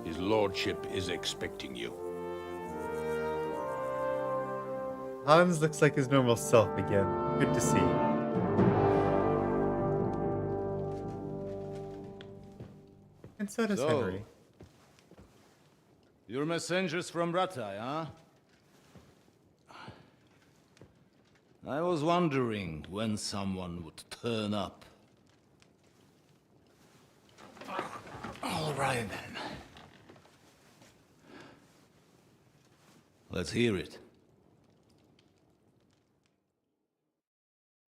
His lordship is expecting you. Hans looks like his normal self again. Good to see. And so does Henry. You're messengers from Rattay, huh? I was wondering when someone would turn up. All right, then. Let's hear it.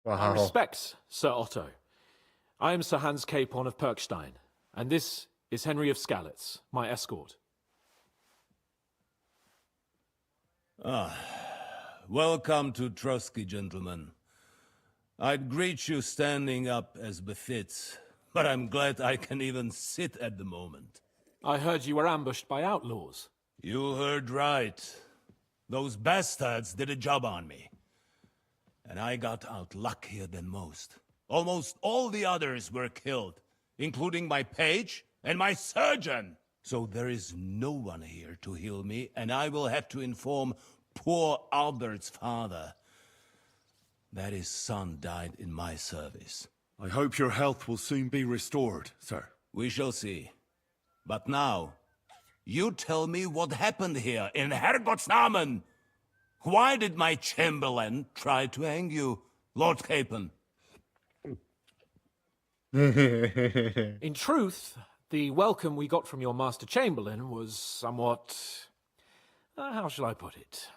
Wow. My respects, Sir Otto. I am Sir Hans Capon of Perkstein, and this is Henry of Skalitz, my escort. Welcome to Trotsky, gentlemen. I'd greet you standing up as befits, but I'm glad I can even sit at the moment. I heard you were ambushed by outlaws. You heard right. Those bastards did a job on me. And I got out luckier than most. Almost all the others were killed, including my page and my surgeon. So there is no one here to heal me, and I will have to inform poor Albert's father that his son died in my service. I hope your health will soon be restored, sir. We shall see. But now, you tell me what happened here in Herrgottsnamen. Why did my chamberlain try to hang you, Lord Capon? In truth, the welcome we got from your Master Chamberlain was somewhat... how shall I put it?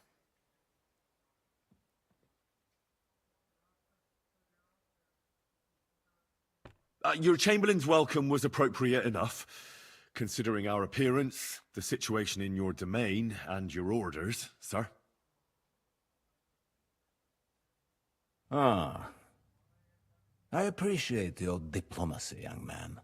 Your Chamberlain's welcome was appropriate enough, considering our appearance, the situation in your domain, and your orders, sir. Ah. I appreciate your diplomacy, young man.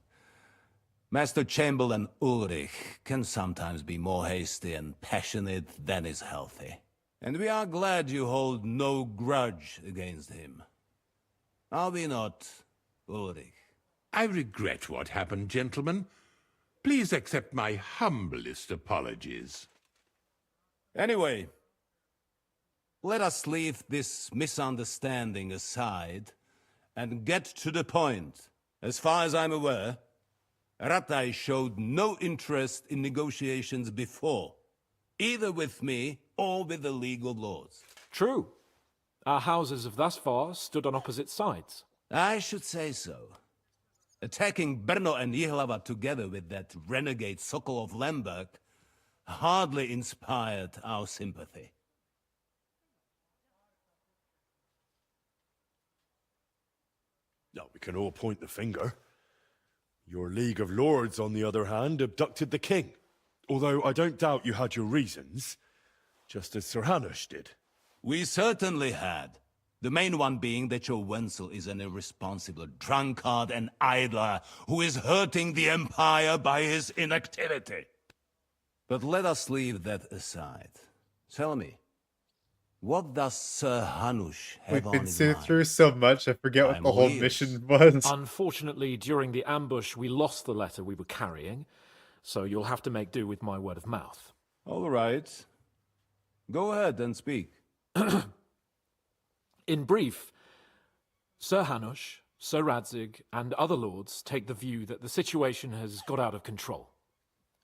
Master Chamberlain Ulrich can sometimes be more hasty and passionate than is healthy. And we are glad you hold no grudge against him. Are we not, Ulrich? I regret what happened, gentlemen. Please accept my humblest apologies. Anyway, let us leave this misunderstanding aside and get to the point. As far as I'm aware, Rattay showed no interest in negotiations before, either with me or with the League of Lords. True. Our houses have thus far stood on opposite sides. I should say so. Attacking Brno and Jihlava together with that renegade Sokol of Lemberg hardly inspired our sympathy. No, we can all point the finger. Your League of Lords, on the other hand, abducted the king. Although I don't doubt you had your reasons, just as Sir Hanush did. We certainly had. The main one being that your Wenzel is an irresponsible drunkard and idler who is hurting the Empire by his inactivity. But let us leave that aside. Tell me, what does Sir Hanush have on his mind? Through so much, I forget what the whole mission was. Unfortunately, during the ambush, we lost the letter we were carrying, so you'll have to make do with my word of mouth. All right. Go ahead and speak. In brief, Sir Hanush, Sir Radzig, and other lords take the view that the situation has got out of control.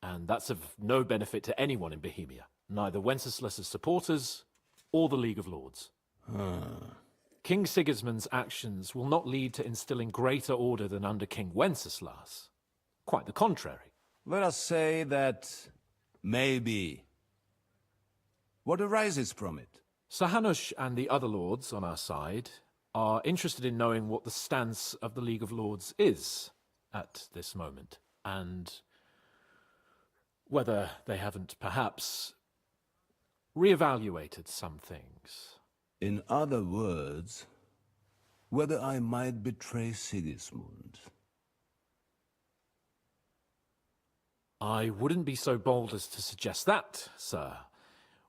And that's of no benefit to anyone in Bohemia, neither Wenceslas's supporters or the League of Lords. King Sigismund's actions will not lead to instilling greater order than under King Wenceslas. Quite the contrary. Let us say that maybe. What arises from it? Sir Hanush and the other lords on our side are interested in knowing what the stance of the League of Lords is at this moment, and whether they haven't perhaps reevaluated some things. In other words, whether I might betray Sigismund. I wouldn't be so bold as to suggest that, sir.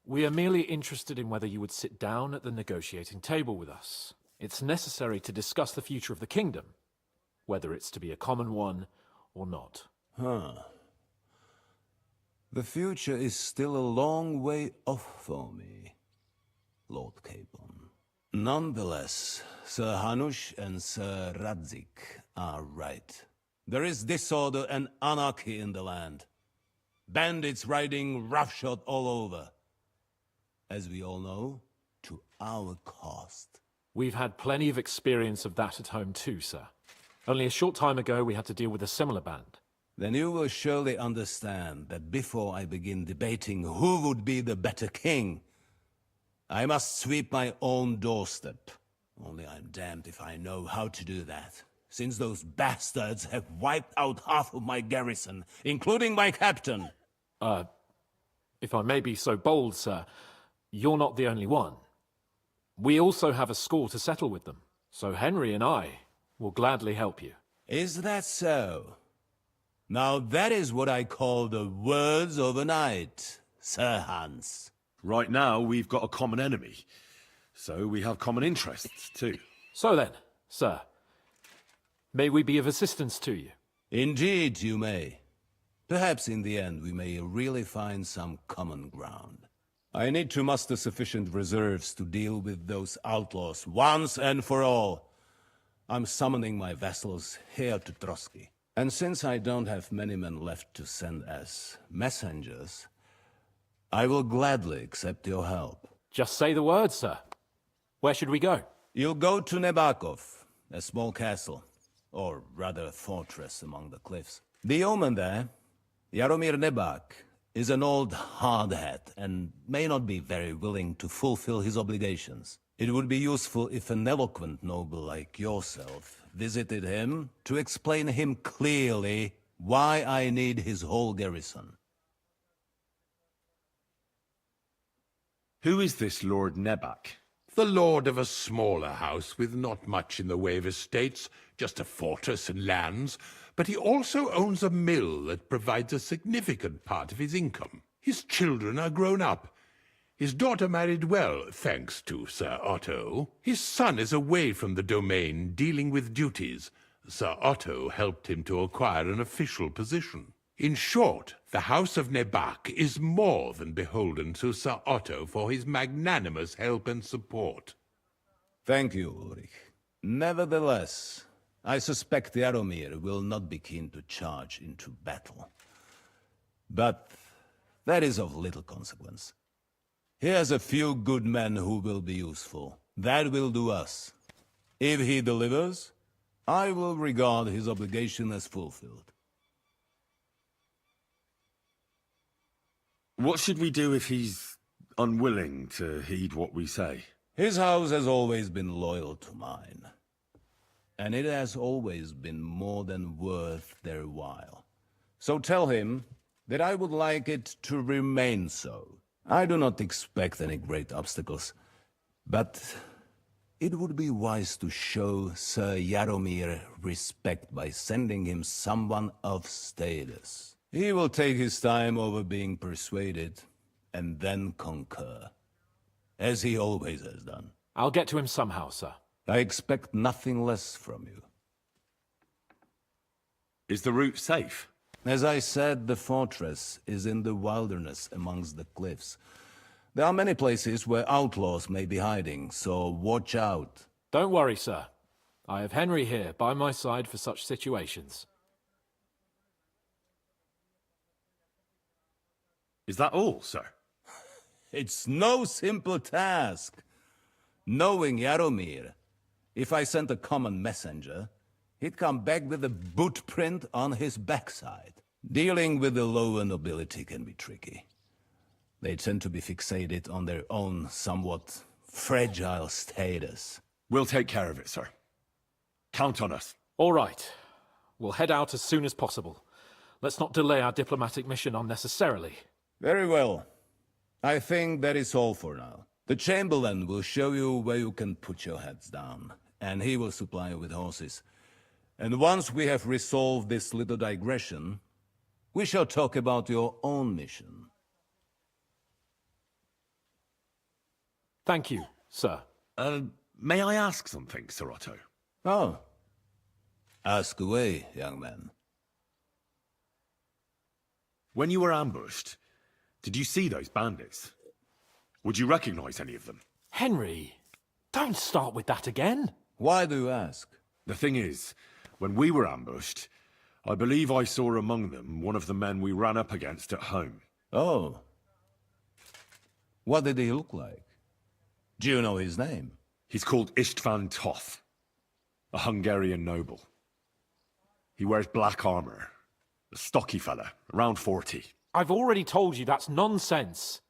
We are merely interested in whether you would sit down at the negotiating table with us. It's necessary to discuss the future of the kingdom, whether it's to be a common one or not. The future is still a long way off for me, Lord Capon. Nonetheless, Sir Hanush and Sir Radzig are right. There is disorder and anarchy in the land. Bandits riding roughshod all over. As we all know, to our cost. We've had plenty of experience of that at home too, sir. Only a short time ago we had to deal with a similar band. Then you will surely understand that before I begin debating who would be the better king, I must sweep my own doorstep. Only I'm damned if I know how to do that, since those bastards have wiped out half of my garrison, including my captain. If I may be so bold, sir, you're not the only one. We also have a score to settle with them, so Henry and I will gladly help you. Is that so? Now that is what I call the words of a knight, Sir Hans. Right now, we've got a common enemy, so we have common interests too. So then, sir, may we be of assistance to you? Indeed you may. Perhaps in the end we may really find some common ground. I need to muster sufficient reserves to deal with those outlaws once and for all. I'm summoning my vassals here to Trotsky. And since I don't have many men left to send as messengers, I will gladly accept your help. Just say the word, sir. Where should we go? You'll go to Nebakov, a small castle, or rather fortress among the cliffs. The yeoman there, Jaromir Nebak, is an old hardhat and may not be very willing to fulfill his obligations. It would be useful if an eloquent noble like yourself visited him to explain him clearly why I need his whole garrison. Who is this Lord Nebak? The lord of a smaller house with not much in the way of estates, just a fortress and lands, but he also owns a mill that provides a significant part of his income. His children are grown up. His daughter married well, thanks to Sir Otto. His son is away from the domain, dealing with duties. Sir Otto helped him to acquire an official position. In short, the House of Nebak is more than beholden to Sir Otto for his magnanimous help and support. Thank you, Ulrich. Nevertheless, I suspect Jaromir will not be keen to charge into battle. But that is of little consequence. He has a few good men who will be useful. That will do us. If he delivers, I will regard his obligation as fulfilled. What should we do if he's unwilling to heed what we say? His house has always been loyal to mine. And it has always been more than worth their while. So tell him that I would like it to remain so. I do not expect any great obstacles, but it would be wise to show Sir Jaromir respect by sending him someone of status. He will take his time over being persuaded, and then concur, as he always has done. I'll get to him somehow, sir. I expect nothing less from you. Is the route safe? As I said, the fortress is in the wilderness amongst the cliffs. There are many places where outlaws may be hiding, so watch out. Don't worry, sir. I have Henry here by my side for such situations. Is that all, sir? It's no simple task. Knowing Jaromir, if I sent a common messenger, he'd come back with a boot print on his backside. Dealing with the lower nobility can be tricky. They tend to be fixated on their own somewhat fragile status. We'll take care of it, sir. Count on us. All right. We'll head out as soon as possible. Let's not delay our diplomatic mission unnecessarily. Very well. I think that is all for now. The Chamberlain will show you where you can put your heads down, and he will supply you with horses. And once we have resolved this little digression, we shall talk about your own mission. Thank you, sir. May I ask something, Sir Otto? Oh. Ask away, young man. When you were ambushed, did you see those bandits? Would you recognize any of them? Henry, don't start with that again. Why do you ask? The thing is, when we were ambushed, I believe I saw among them one of the men we ran up against at home. Oh. What did he look like? Do you know his name? He's called Istvan Toth, a Hungarian noble. He wears black armor. A stocky fella, around 40. I've already told you that's nonsense.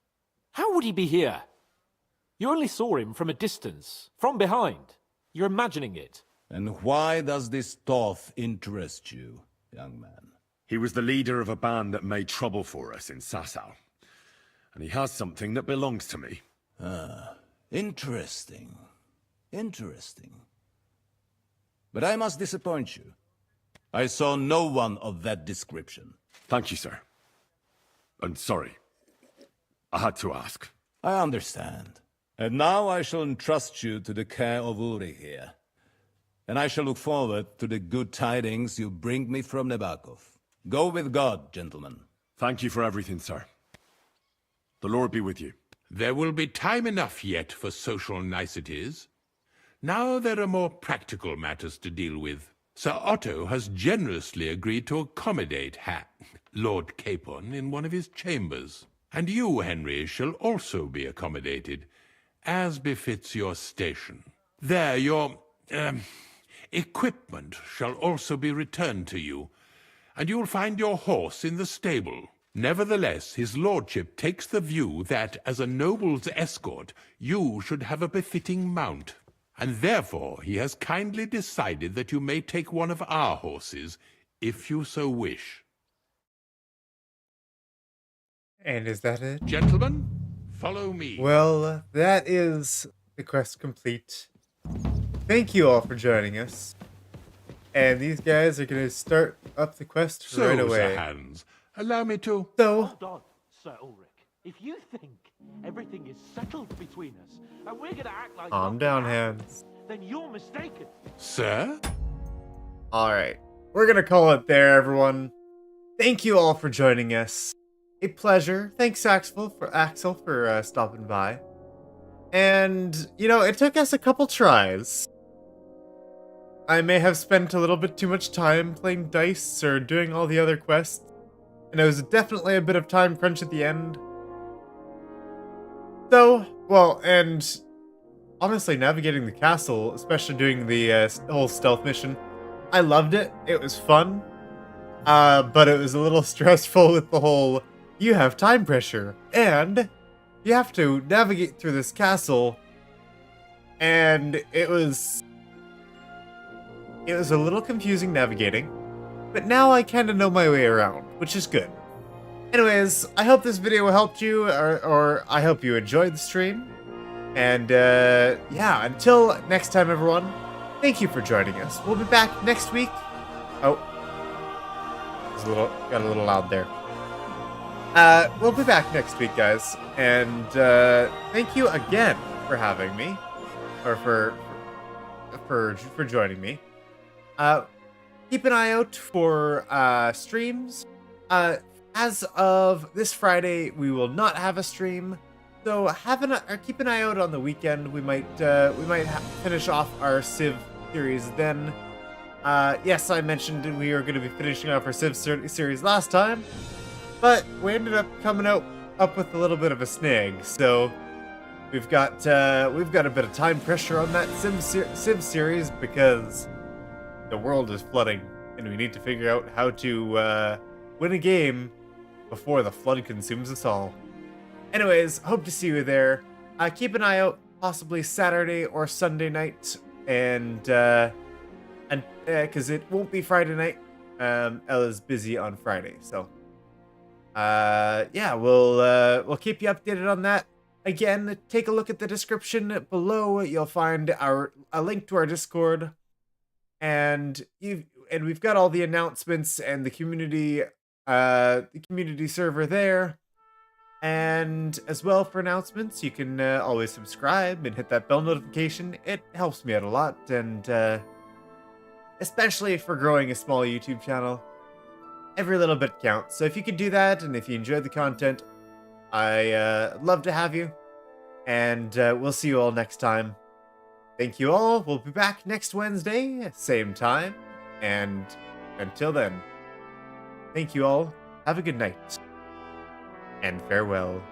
How would he be here? You only saw him from a distance, from behind. You're imagining it. And why does this Toth interest you, young man? He was the leader of a band that made trouble for us in Sasau. And he has something that belongs to me. Ah, interesting. Interesting. But I must disappoint you. I saw no one of that description. Thank you, sir. And sorry. I had to ask. I understand. And now I shall entrust you to the care of Uri here. And I shall look forward to the good tidings you bring me from Nebakov. Go with God, gentlemen. Thank you for everything, sir. The Lord be with you. There will be time enough yet for social niceties. Now there are more practical matters to deal with. Sir Otto has generously agreed to accommodate Lord Capon in one of his chambers. And you, Henry, shall also be accommodated, as befits your station. There, your equipment shall also be returned to you, and you'll find your horse in the stable. Nevertheless, his lordship takes the view that, as a noble's escort, you should have a befitting mount, and therefore he has kindly decided that you may take one of our horses, if you so wish. And is that it? Gentlemen, follow me. Well, that is the quest complete. Thank you all for joining us. And these guys are going to start up the quest So, right away. Sir Hans, allow me to... Hold on, Sir Ulrich. If you think everything is settled between us, and we're going to act like... Calm down, Hans. Then you're mistaken. Sir? Alright. We're going to call it there, everyone. Thank you all for joining us. A pleasure. Thanks, Axel, for stopping by. And, you know, it took us a couple tries. I may have spent a little bit too much time playing dice or doing all the other quests. And it was definitely a bit of time crunch at the end. So, well, and honestly, navigating the castle, especially doing the whole stealth mission, I loved it. It was fun. But it was a little stressful with the whole, you have time pressure, and you have to navigate through this castle. And it was a little confusing navigating, but now I kind of know my way around, which is good. Anyways, I hope this video helped you, or I hope you enjoyed the stream. And yeah, until next time, everyone, thank you for joining us. We'll be back next week. Oh, got a little loud there. We'll be back next week, guys, and thank you again for having me, or for joining me. Keep an eye out for streams. As of this Friday, we will not have a stream, so keep an eye out on the weekend. We might finish off our Civ series then. Yes, I mentioned we were going to be finishing off our Civ series last time, but we ended up coming up with a little bit of a snag. So we've got a bit of time pressure on that Civ series because the world is flooding, and we need to figure out how to win a game before the flood consumes us all. Anyways, hope to see you there. Keep an eye out, possibly Saturday or Sunday night, and because it won't be Friday night. Ella's busy on Friday, so yeah, we'll keep you updated on that. Again, take a look at the description below. You'll find a link to our Discord, and we've got all the announcements and the community server there. And as well, for announcements, you can always subscribe and hit that bell notification. It helps me out a lot, and especially for growing a small YouTube channel, every little bit counts. So if you could do that, and if you enjoyed the content, I love to have you. And we'll see you all next time. Thank you all. We'll be back next Wednesday, same time. And until then, thank you all. Have a good night. And farewell.